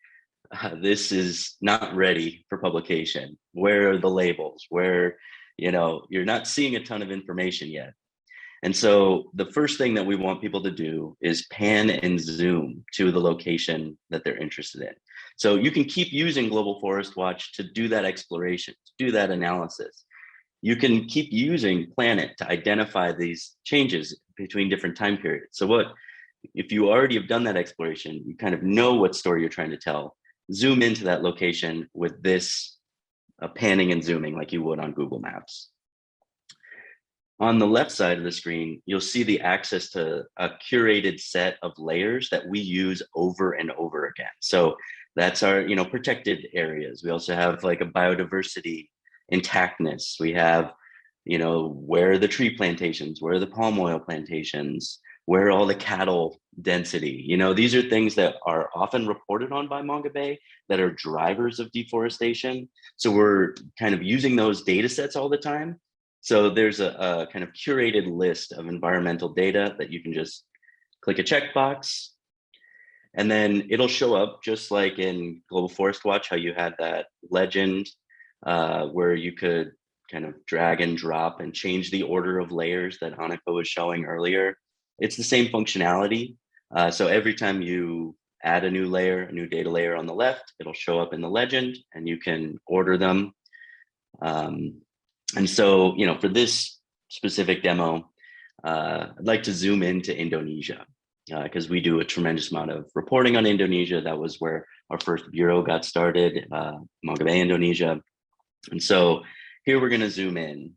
this is not ready for publication. Where are the labels? Where, you're not seeing a ton of information yet. And so the first thing that we want people to do is pan and zoom to the location that they're interested in. So you can keep using Global Forest Watch to do that exploration, to do that analysis. You can keep using Planet to identify these changes between different time periods. So if you already have done that exploration, you kind of know what story you're trying to tell. Zoom into that location with this panning and zooming like you would on Google Maps. On the left side of the screen, you'll see the access to a curated set of layers that we use over and over again. So that's our, protected areas. We also have like a biodiversity intactness. We have, where are the tree plantations, where are the palm oil plantations, where are all the cattle density? These are things that are often reported on by Mongabay that are drivers of deforestation. So we're kind of using those data sets all the time. So there's a kind of curated list of environmental data that you can just click a checkbox, and then it'll show up just like in Global Forest Watch, how you had that legend where you could kind of drag and drop and change the order of layers that Annika was showing earlier. It's the same functionality. So every time you add a new layer, a new data layer on the left, it'll show up in the legend and you can order them. And so, for this specific demo, I'd like to zoom into Indonesia because we do a tremendous amount of reporting on Indonesia. That was where our first bureau got started, Mongabay, Indonesia. And so here we're going to zoom in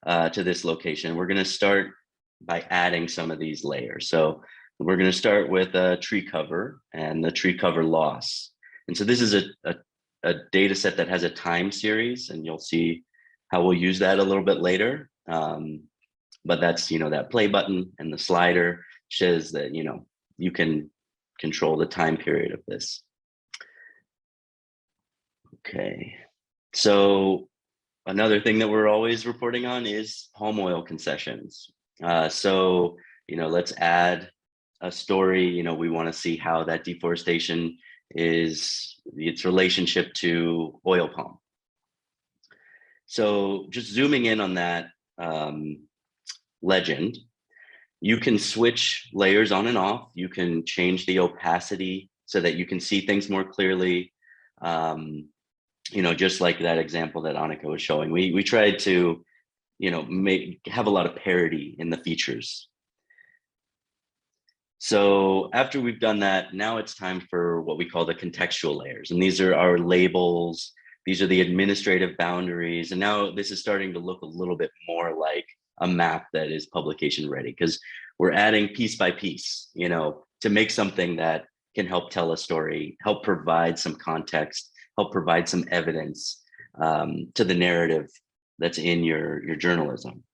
to this location. We're going to start by adding some of these layers. So We're going to start with tree cover and the tree cover loss. And so this is a data set that has a time series, and you'll see how we'll use that a little bit later. But that's, that play button and the slider says that, you can control the time period of this. Okay, so another thing that we're always reporting on is palm oil concessions. So, let's add a story. We want to see how that deforestation is, its relationship to oil palm. So just zooming in on that legend, you can switch layers on and off. You can change the opacity so that you can see things more clearly. Just like that example that Annika was showing, we tried to, have a lot of parity in the features. So after we've done that, now it's time for what we call the contextual layers. And these are our labels. These are the administrative boundaries. And now this is starting to look a little bit more like a map that is publication ready, because we're adding piece by piece, to make something that can help tell a story, help provide some context, help provide some evidence to the narrative that's in your journalism.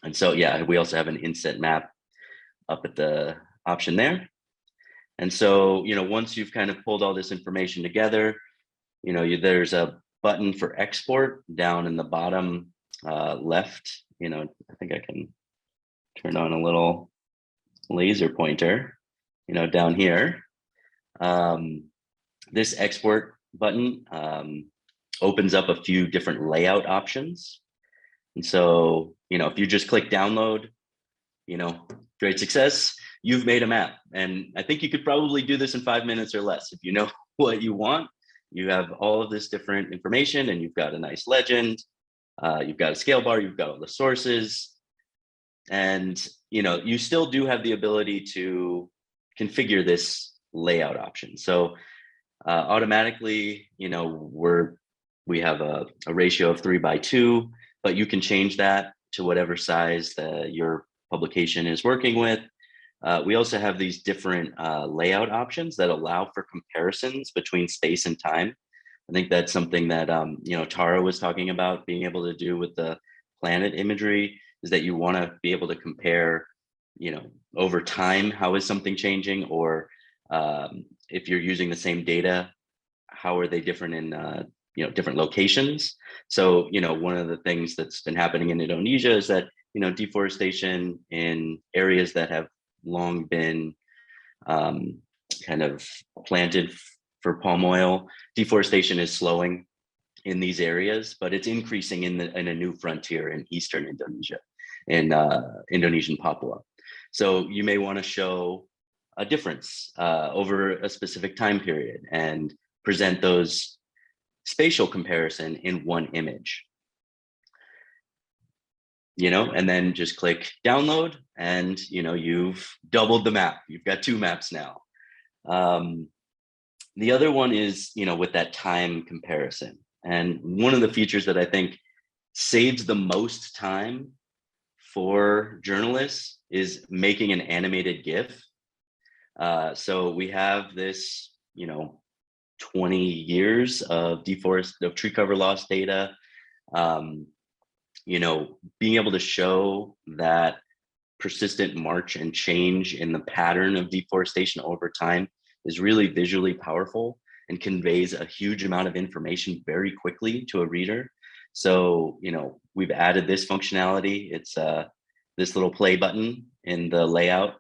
And so, yeah, we also have an inset map up at the option there. And so, once you've kind of pulled all this information together, there's a button for export down in the bottom left. I think I can turn on a little laser pointer, down here. This export button opens up a few different layout options. And so, if you just click download, great success, you've made a map. And I think you could probably do this in 5 minutes or less. If you know what you want, you have all of this different information and you've got a nice legend, you've got a scale bar, you've got all the sources, and, you still do have the ability to configure this layout option. So automatically, we have a ratio of 3:2, but you can change that to whatever size that your publication is working with. We also have these different layout options that allow for comparisons between space and time. I think that's something that Tara was talking about being able to do with the planet imagery, is that you want to be able to compare, over time, how is something changing, or if you're using the same data, how are they different in different locations. So one of the things that's been happening in Indonesia is that deforestation in areas that have long been kind of planted for palm oil, deforestation is slowing in these areas, but it's increasing in a new frontier in eastern Indonesia, in Indonesian Papua. So you may want to show a difference over a specific time period and present those spatial comparison in one image. And then just click download, and you've doubled the map. You've got 2 maps now. The other one is with that time comparison, and one of the features that I think saves the most time for journalists is making an animated GIF. So we have this 20 years of tree cover loss data. Being able to show that persistent march and change in the pattern of deforestation over time is really visually powerful and conveys a huge amount of information very quickly to a reader. So, we've added this functionality. It's this little play button in the layout.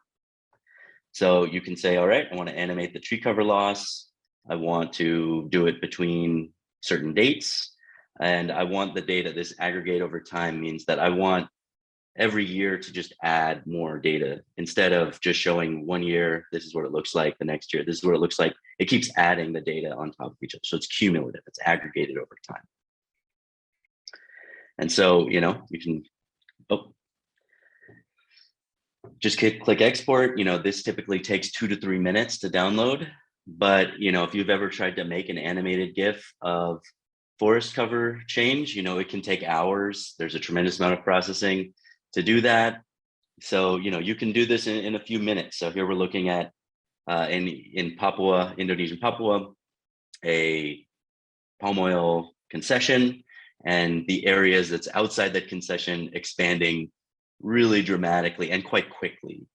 So you can say, all right, I want to animate the tree cover loss. I want to do it between certain dates. And I want the data, this aggregate over time means that I want every year to just add more data instead of just showing 1 year, this is what it looks like, the next year, this is what it looks like. It keeps adding the data on top of each other. So it's cumulative, it's aggregated over time. And so, you can just click export. This typically takes 2 to 3 minutes to download. But, if you've ever tried to make an animated GIF of forest cover change, it can take hours. There's a tremendous amount of processing to do that. So, you can do this in a few minutes. So here we're looking at in Papua, Indonesian Papua, a palm oil concession, and the areas that's outside that concession expanding really dramatically and quite quickly,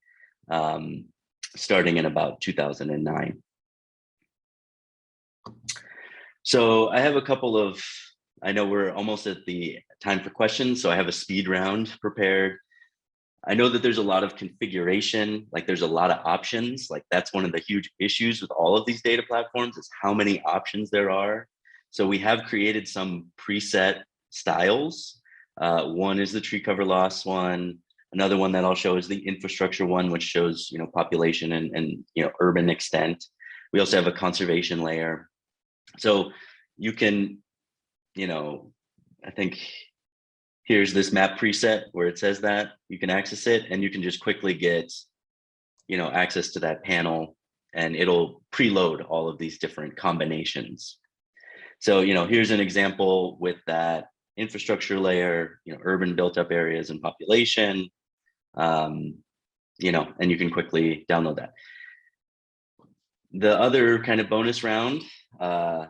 starting in about 2009. So I have a couple of, I know we're almost at the time for questions, so I have a speed round prepared. I know that there's a lot of configuration, like there's a lot of options. Like that's one of the huge issues with all of these data platforms is how many options there are. So we have created some preset styles. One is the tree cover loss one. Another one that I'll show is the infrastructure one, which shows, population and urban extent. We also have a conservation layer. So you can, I think here's this map preset where it says that you can access it, and you can just quickly get, access to that panel, and it'll preload all of these different combinations. So, here's an example with that infrastructure layer, urban built up areas and population, and you can quickly download that. The other kind of bonus round,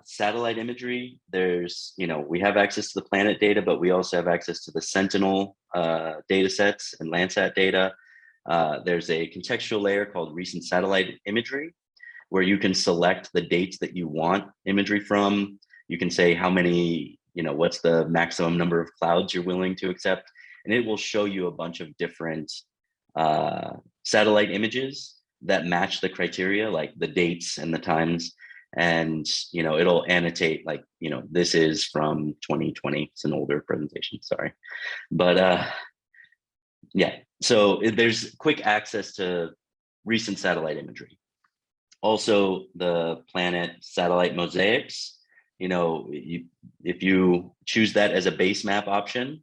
satellite imagery, there's, we have access to the planet data, but we also have access to the Sentinel data sets and Landsat data. There's a contextual layer called recent satellite imagery, where you can select the dates that you want imagery from. You can say how many, what's the maximum number of clouds you're willing to accept, and it will show you a bunch of different satellite images that match the criteria, like the dates and the times, and it'll annotate like, this is from 2020. It's an older presentation, sorry, but yeah. So there's quick access to recent satellite imagery. Also, the planet satellite mosaics. If you choose that as a base map option,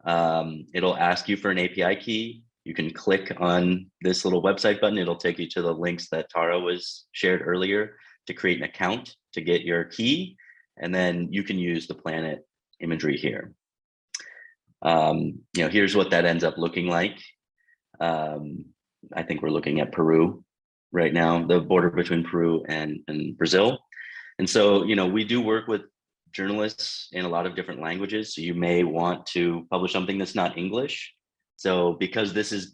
it'll ask you for an API key. You can click on this little website button. It'll take you to the links that Tara was shared earlier to create an account to get your key. And then you can use the planet imagery here. Here's what that ends up looking like. I think we're looking at Peru right now, the border between Peru and Brazil. And so, we do work with journalists in a lot of different languages. So you may want to publish something that's not English. So because this is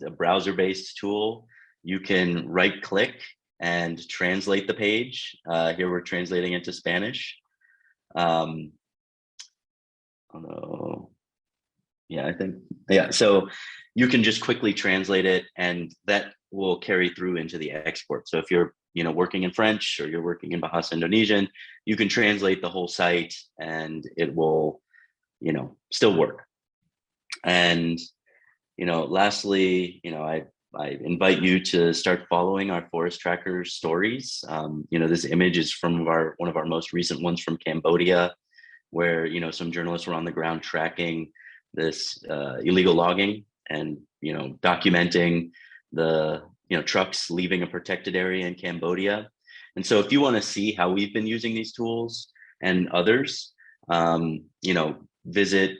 a browser-based tool, you can right click and translate the page. Here we're translating into Spanish. So you can just quickly translate it, and that will carry through into the export. So if you're working in French or you're working in Bahasa Indonesian, you can translate the whole site and it will still work. And lastly, I invite you to start following our Forest Tracker stories. This image is from one of our most recent ones from Cambodia, where some journalists were on the ground tracking this illegal logging and documenting the trucks leaving a protected area in Cambodia. And so if you want to see how we've been using these tools and others, visit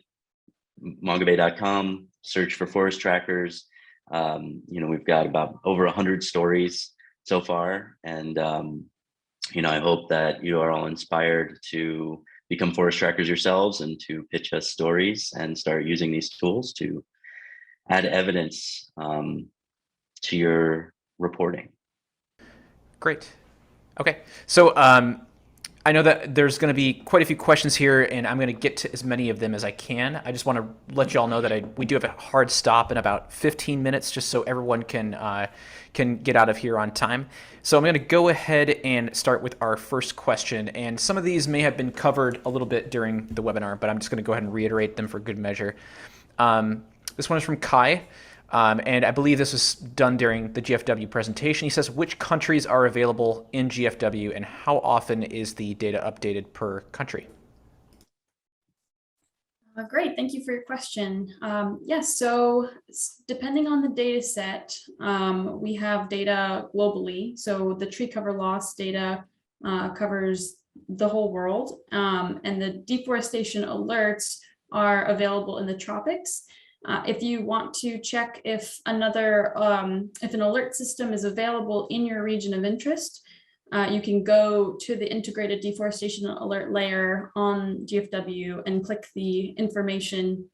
mongabay.com, search for forest trackers. We've got about over 100 stories so far, and I hope that you are all inspired to become forest trackers yourselves and to pitch us stories and start using these tools to add evidence to your reporting. Great. Okay. So I know that there's going to be quite a few questions here, and I'm going to get to as many of them as I can. I just want to let you all know that we do have a hard stop in about 15 minutes, just so everyone can get out of here on time. So I'm going to go ahead and start with our first question. And some of these may have been covered a little bit during the webinar, but I'm just going to go ahead and reiterate them for good measure. This one is from Kai. And I believe this was done during the GFW presentation. He says, which countries are available in GFW and how often is the data updated per country? Great, thank you for your question. Yes, so depending on the data set, we have data globally. So the tree cover loss data covers the whole world, and the deforestation alerts are available in the tropics. If you want to check if another, if an alert system is available in your region of interest, you can go to the integrated deforestation alert layer on GFW and click the information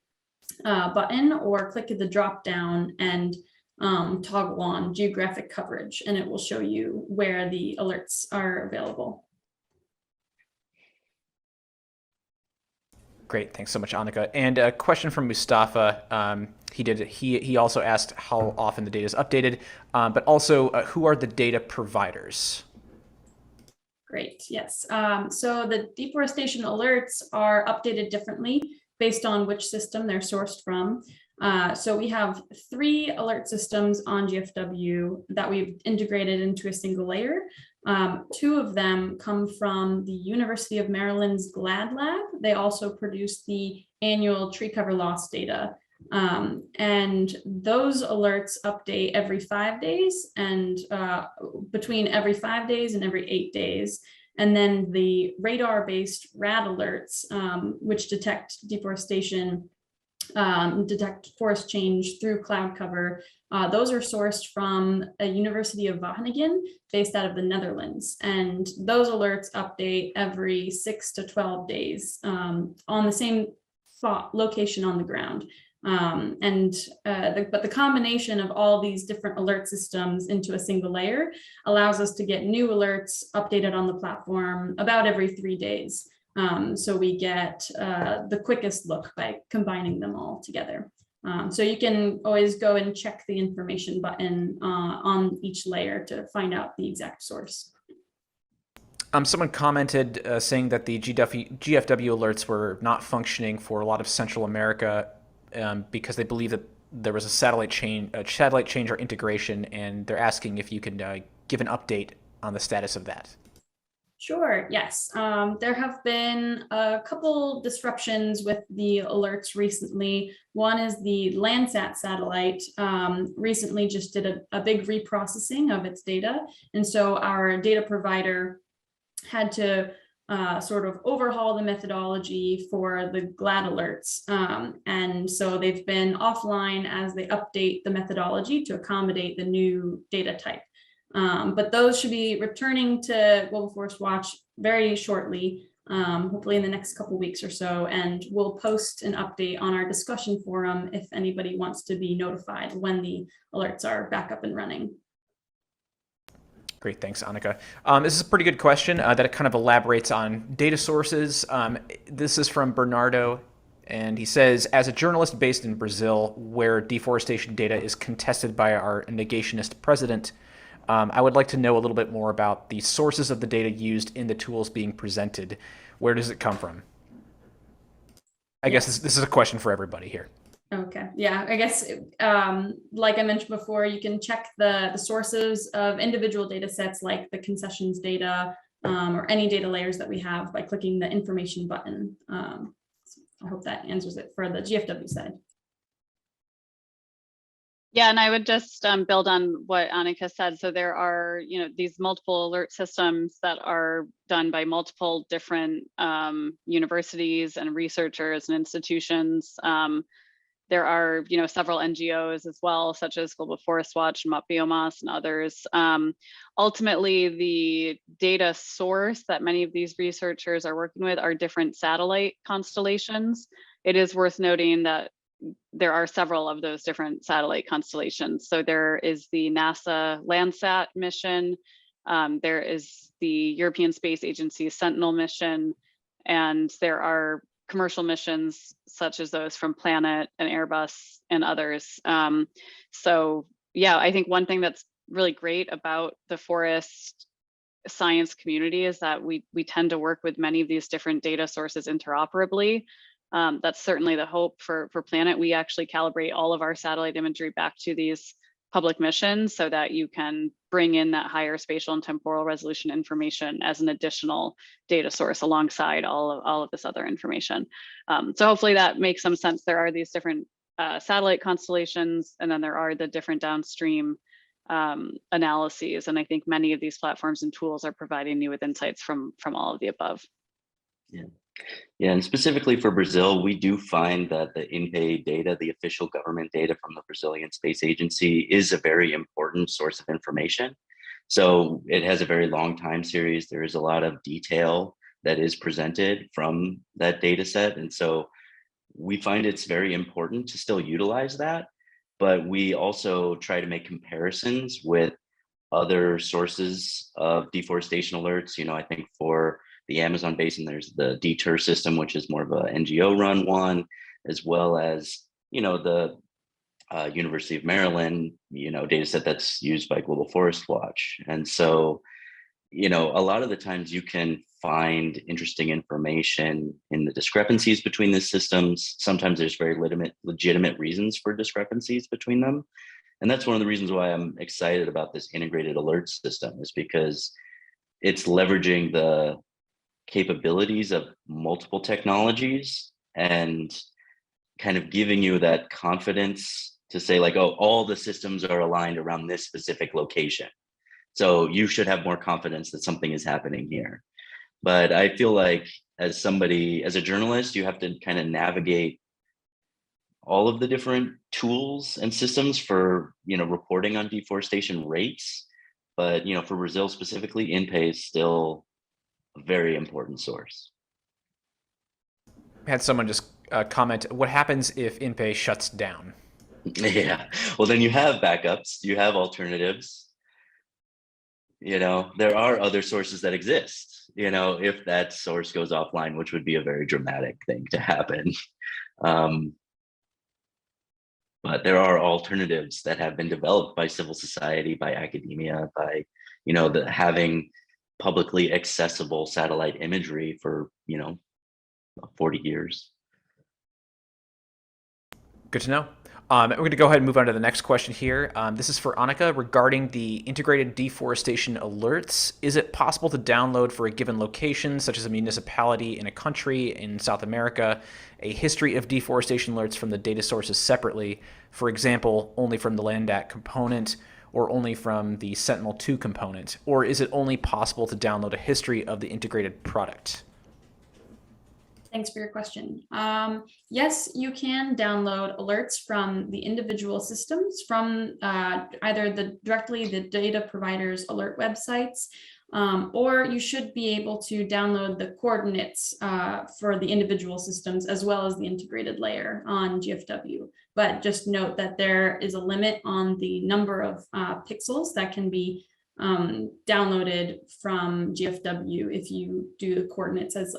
button, or click the drop down and toggle on geographic coverage, and it will show you where the alerts are available. Great, thanks so much, Annika. And a question from Mustafa. He also asked how often the data is updated, but also who are the data providers? Great, yes. So the deforestation alerts are updated differently based on which system they're sourced from. So we have 3 alert systems on GFW that we've integrated into a single layer. 2 of them come from the University of Maryland's GLAD lab. They also produce the annual tree cover loss data. And those alerts update every 5 days, and between every 5 days and every 8 days. And then the radar-based RAD alerts, which detect deforestation, detect forest change through cloud cover, those are sourced from a University of Wageningen based out of the Netherlands. And those alerts update every 6 to 12 days on the same location on the ground. But the combination of all these different alert systems into a single layer allows us to get new alerts updated on the platform about every 3 days. So we get the quickest look by combining them all together. So you can always go and check the information button on each layer to find out the exact source. Someone commented saying that the GFW alerts were not functioning for a lot of Central America because they believe that there was a satellite change or integration, and they're asking if you can give an update on the status of that. Sure, yes. There have been a couple disruptions with the alerts recently. One is the Landsat satellite recently just did a big reprocessing of its data. And so our data provider had to sort of overhaul the methodology for the GLAD alerts. And so they've been offline as they update the methodology to accommodate the new data type. But those should be returning to Global Forest Watch very shortly, hopefully in the next couple weeks or so, and we'll post an update on our discussion forum if anybody wants to be notified when the alerts are back up and running. Great, thanks, Annika. This is a pretty good question that kind of elaborates on data sources. This is from Bernardo, and he says, as a journalist based in Brazil, where deforestation data is contested by our negationist president, I would like to know a little bit more about the sources of the data used in the tools being presented. Where does it come from? I guess this is a question for everybody here. Okay, yeah, I guess like I mentioned before, you can check the sources of individual data sets like the concessions data or any data layers that we have by clicking the information button. So I hope that answers it for the GFW side. Yeah, and I would just build on what Annika said. So there are, these multiple alert systems that are done by multiple different universities and researchers and institutions. There are, several NGOs as well, such as Global Forest Watch and Map Biomass and others. Ultimately, the data source that many of these researchers are working with are different satellite constellations. It is worth noting that there are several of those different satellite constellations. So there is the NASA Landsat mission, there is the European Space Agency Sentinel mission, and there are commercial missions such as those from Planet and Airbus and others. So yeah, I think one thing that's really great about the forest science community is that we tend to work with many of these different data sources interoperably. That's certainly the hope for Planet. We actually calibrate all of our satellite imagery back to these public missions so that you can bring in that higher spatial and temporal resolution information as an additional data source alongside all of this other information. So hopefully that makes some sense. There are these different satellite constellations, and then there are the different downstream analyses. And I think many of these platforms and tools are providing you with insights from all of the above. Yeah. Yeah, and specifically for Brazil, we do find that the INPE data, the official government data from the Brazilian Space Agency, is a very important source of information. So it has a very long time series. There is a lot of detail that is presented from that data set. And so we find it's very important to still utilize that, but we also try to make comparisons with other sources of deforestation alerts. I think for the Amazon basin, there's the deter system, which is more of a NGO run one, as well as, the University of Maryland, data set that's used by Global Forest Watch. And so, a lot of the times you can find interesting information in the discrepancies between the systems. Sometimes there's very legitimate reasons for discrepancies between them. And that's one of the reasons why I'm excited about this integrated alert system, is because it's leveraging the capabilities of multiple technologies and kind of giving you that confidence to say like, oh, all the systems are aligned around this specific location. So you should have more confidence that something is happening here. But I feel like as a journalist, you have to kind of navigate all of the different tools and systems for reporting on deforestation rates. But for Brazil specifically, INPE is still a very important source. Had someone just comment, what happens if INPE shuts down? Yeah, well, then you have backups, you have alternatives. There are other sources that exist, if that source goes offline, which would be a very dramatic thing to happen. But there are alternatives that have been developed by civil society, by academia, by, having publicly accessible satellite imagery for, 40 years. Good to know. We're going to go ahead and move on to the next question here. This is for Annika regarding the integrated deforestation alerts. Is it possible to download for a given location, such as a municipality in a country in South America, a history of deforestation alerts from the data sources separately, for example, only from the LANDAT component or only from the Sentinel-2 component? Or is it only possible to download a history of the integrated product? Thanks for your question. Yes, you can download alerts from the individual systems from either directly the data providers alert websites, or you should be able to download the coordinates for the individual systems as well as the integrated layer on GFW. But just note that there is a limit on the number of pixels that can be downloaded from GFW if you do the coordinates as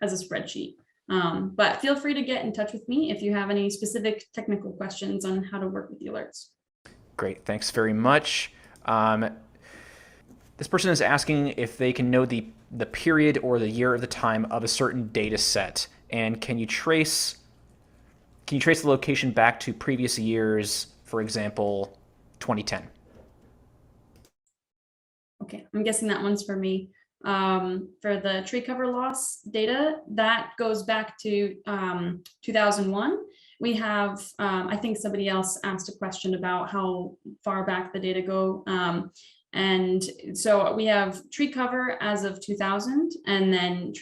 a spreadsheet. But feel free to get in touch with me if you have any specific technical questions on how to work with the alerts. Great, thanks very much. This person is asking if they can know the period or the year of the time of a certain data set, and can you trace the location back to previous years, for example, 2010? Okay, I'm guessing that one's for me. For the tree cover loss data, that goes back to 2001. We have, I think somebody else asked a question about how far back the data go. And so we have tree cover as of 2000, and then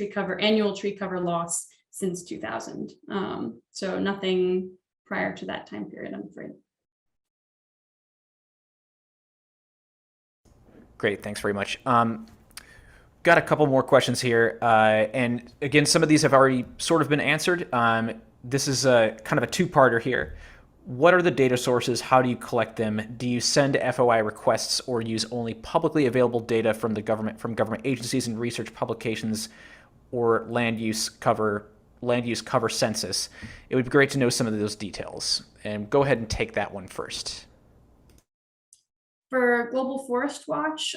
annual tree cover loss since 2000. So nothing prior to that time period, I'm afraid. Great, thanks very much. Got a couple more questions here. And again, some of these have already sort of been answered. This is a kind of a two-parter here. What are the data sources? How do you collect them? Do you send FOI requests or use only publicly available data from government agencies and research publications, or land use cover census? It would be great to know some of those details. And go ahead and take that one first. For Global Forest Watch,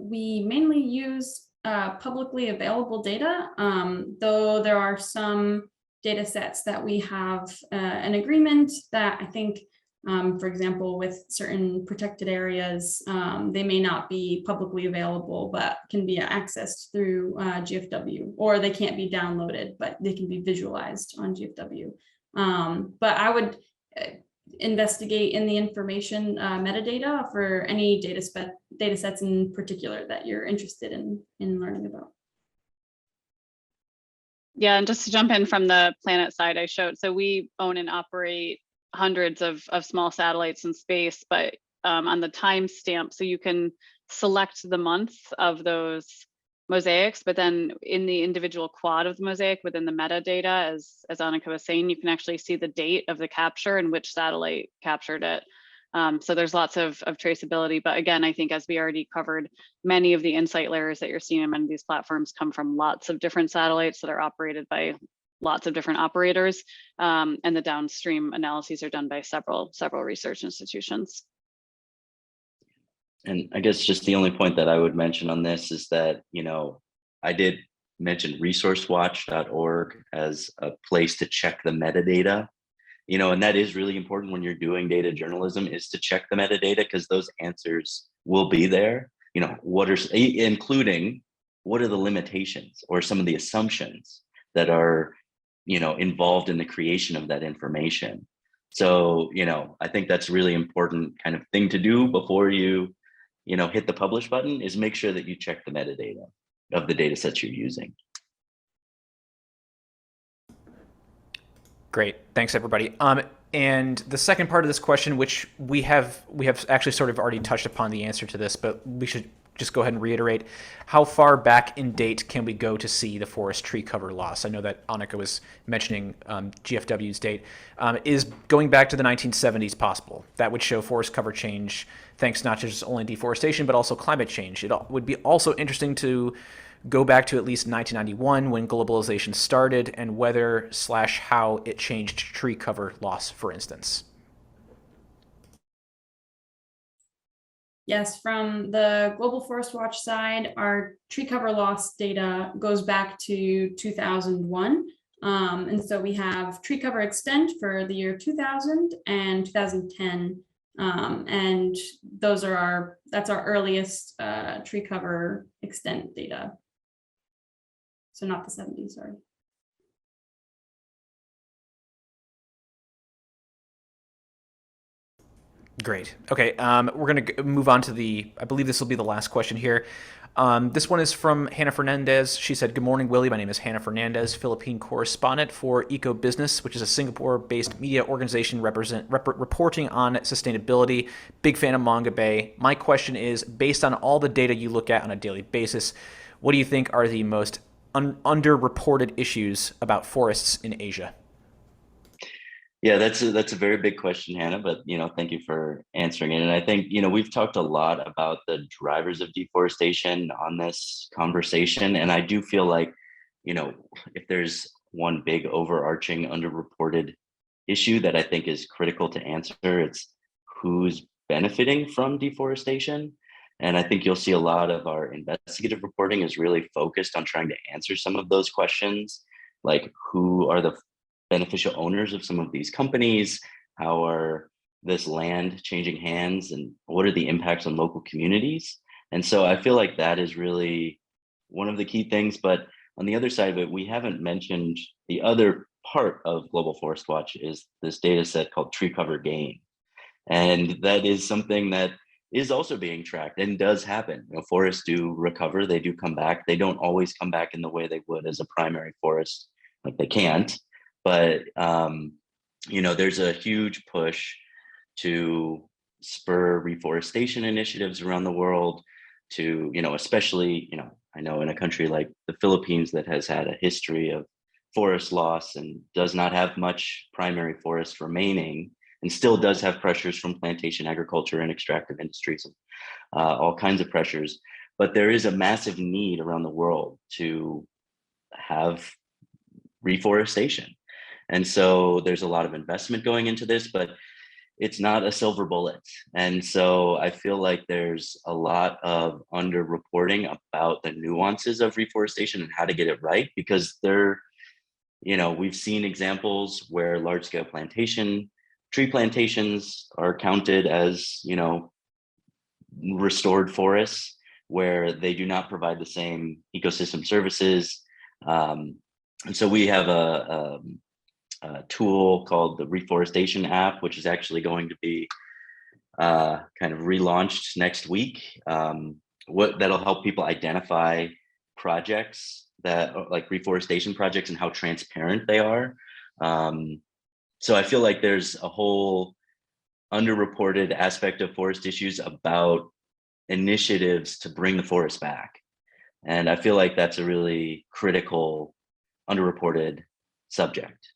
we mainly use publicly available data, though there are some data sets that we have an agreement that I think, for example, with certain protected areas, they may not be publicly available, but can be accessed through GFW, or they can't be downloaded, but they can be visualized on GFW. But I would investigate in the information metadata for any data sets in particular that you're interested in learning about. Yeah, and just to jump in from the planet side, I showed, so we own and operate hundreds of small satellites in space, but on the timestamp, so you can select the month of those mosaics, but then in the individual quad of the mosaic within the metadata, as Annika was saying, you can actually see the date of the capture and which satellite captured it. So there's lots of traceability, but again, I think as we already covered, many of the insight layers that you're seeing in many of these platforms come from lots of different satellites that are operated by lots of different operators, and the downstream analyses are done by several research institutions. And I guess just the only point that I would mention on this is that, I did mention resourcewatch.org as a place to check the metadata, and that is really important when you're doing data journalism, is to check the metadata, because those answers will be there. Including what are the limitations or some of the assumptions that are, involved in the creation of that information. So, I think that's a really important kind of thing to do before you hit the publish button, is make sure that you check the metadata of the data sets you're using. Great, thanks everybody. And the second part of this question, which we have actually sort of already touched upon the answer to this, but we should just go ahead and reiterate: how far back in date can we go to see the forest tree cover loss? I know that Annika was mentioning GFW's date. Is going back to the 1970s possible? That would show forest cover change, thanks not just only deforestation, but also climate change. It would be also interesting to go back to at least 1991 when globalization started, and whether/how it changed tree cover loss, for instance. Yes, from the Global Forest Watch side, our tree cover loss data goes back to 2001. And so we have tree cover extent for the year 2000 and 2010. And that's our earliest tree cover extent data. So not the 70s, sorry. Great. Okay, we're going to move on to I believe this will be the last question here. This one is from Hannah Fernandez. She said, "Good morning, Willie. My name is Hannah Fernandez, Philippine correspondent for Eco Business, which is a Singapore-based media organization reporting on sustainability. Big fan of Mongabay. My question is, based on all the data you look at on a daily basis, what do you think are the most underreported issues about forests in Asia?" Yeah, that's a very big question, Hannah, but thank you for answering it. And I think we've talked a lot about the drivers of deforestation on this conversation, and I do feel like if there's one big overarching underreported issue that I think is critical to answer, it's who's benefiting from deforestation. And I think you'll see a lot of our investigative reporting is really focused on trying to answer some of those questions, like who are the beneficial owners of some of these companies, how are this land changing hands, and what are the impacts on local communities. And so I feel like that is really one of the key things. But on the other side of it, we haven't mentioned the other part of Global Forest Watch is this data set called tree cover gain. And that is something that is also being tracked and does happen. Forests do recover, they do come back. They don't always come back in the way they would as a primary forest, like they can't. But there's a huge push to spur reforestation initiatives around the world, to especially I know in a country like the Philippines that has had a history of forest loss and does not have much primary forest remaining, and still does have pressures from plantation agriculture and extractive industries and all kinds of pressures. But there is a massive need around the world to have reforestation. And so there's a lot of investment going into this, but it's not a silver bullet. And so I feel like there's a lot of underreporting about the nuances of reforestation and how to get it right, because we've seen examples where large scale tree plantations are counted as, restored forests, where they do not provide the same ecosystem services. And so we have a tool called the Reforestation app, which is actually going to be kind of relaunched next week. That'll help people identify projects that like reforestation projects and how transparent they are. So I feel like there's a whole underreported aspect of forest issues about initiatives to bring the forest back. And I feel like that's a really critical, underreported subject.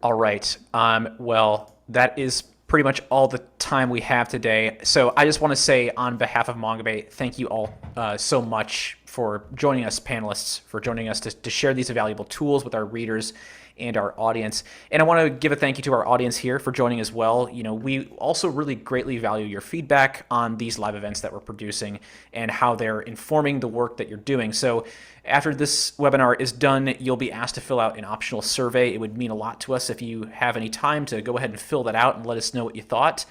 All right. Well, that is pretty much all the time we have today. So I just want to say on behalf of Mongabay, thank you all so much for joining us, panelists, for joining us to share these valuable tools with our readers and our audience. And I want to give a thank you to our audience here for joining as well. You know, we also really greatly value your feedback on these live events that we're producing and how they're informing the work that you're doing. So after this webinar is done, you'll be asked to fill out an optional survey. It would mean a lot to us if you have any time to go ahead and fill that out and let us know what you thought.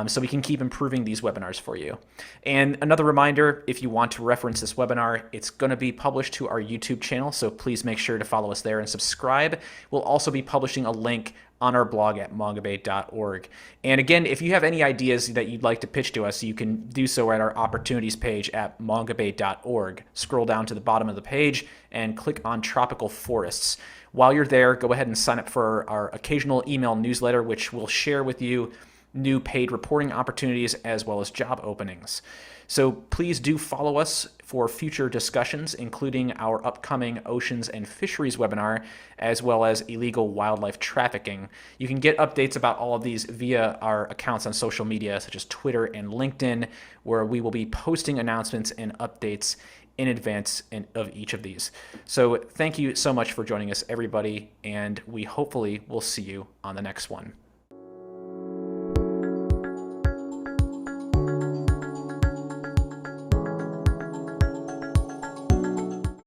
So we can keep improving these webinars for you. And another reminder, if you want to reference this webinar, it's going to be published to our YouTube channel, so please make sure to follow us there and subscribe. We'll also be publishing a link on our blog at mongabay.org. And again, if you have any ideas that you'd like to pitch to us, you can do so at our opportunities page at mongabay.org. Scroll down to the bottom of the page and click on Tropical Forests. While you're there, go ahead and sign up for our occasional email newsletter, which will share with you new paid reporting opportunities as well as job openings. So please do follow us for future discussions, including our upcoming oceans and fisheries webinar, as well as illegal wildlife trafficking. You can get updates about all of these via our accounts on social media, such as Twitter and LinkedIn, where we will be posting announcements and updates in advance of each of these. So thank you so much for joining us, everybody, and we hopefully will see you on the next one.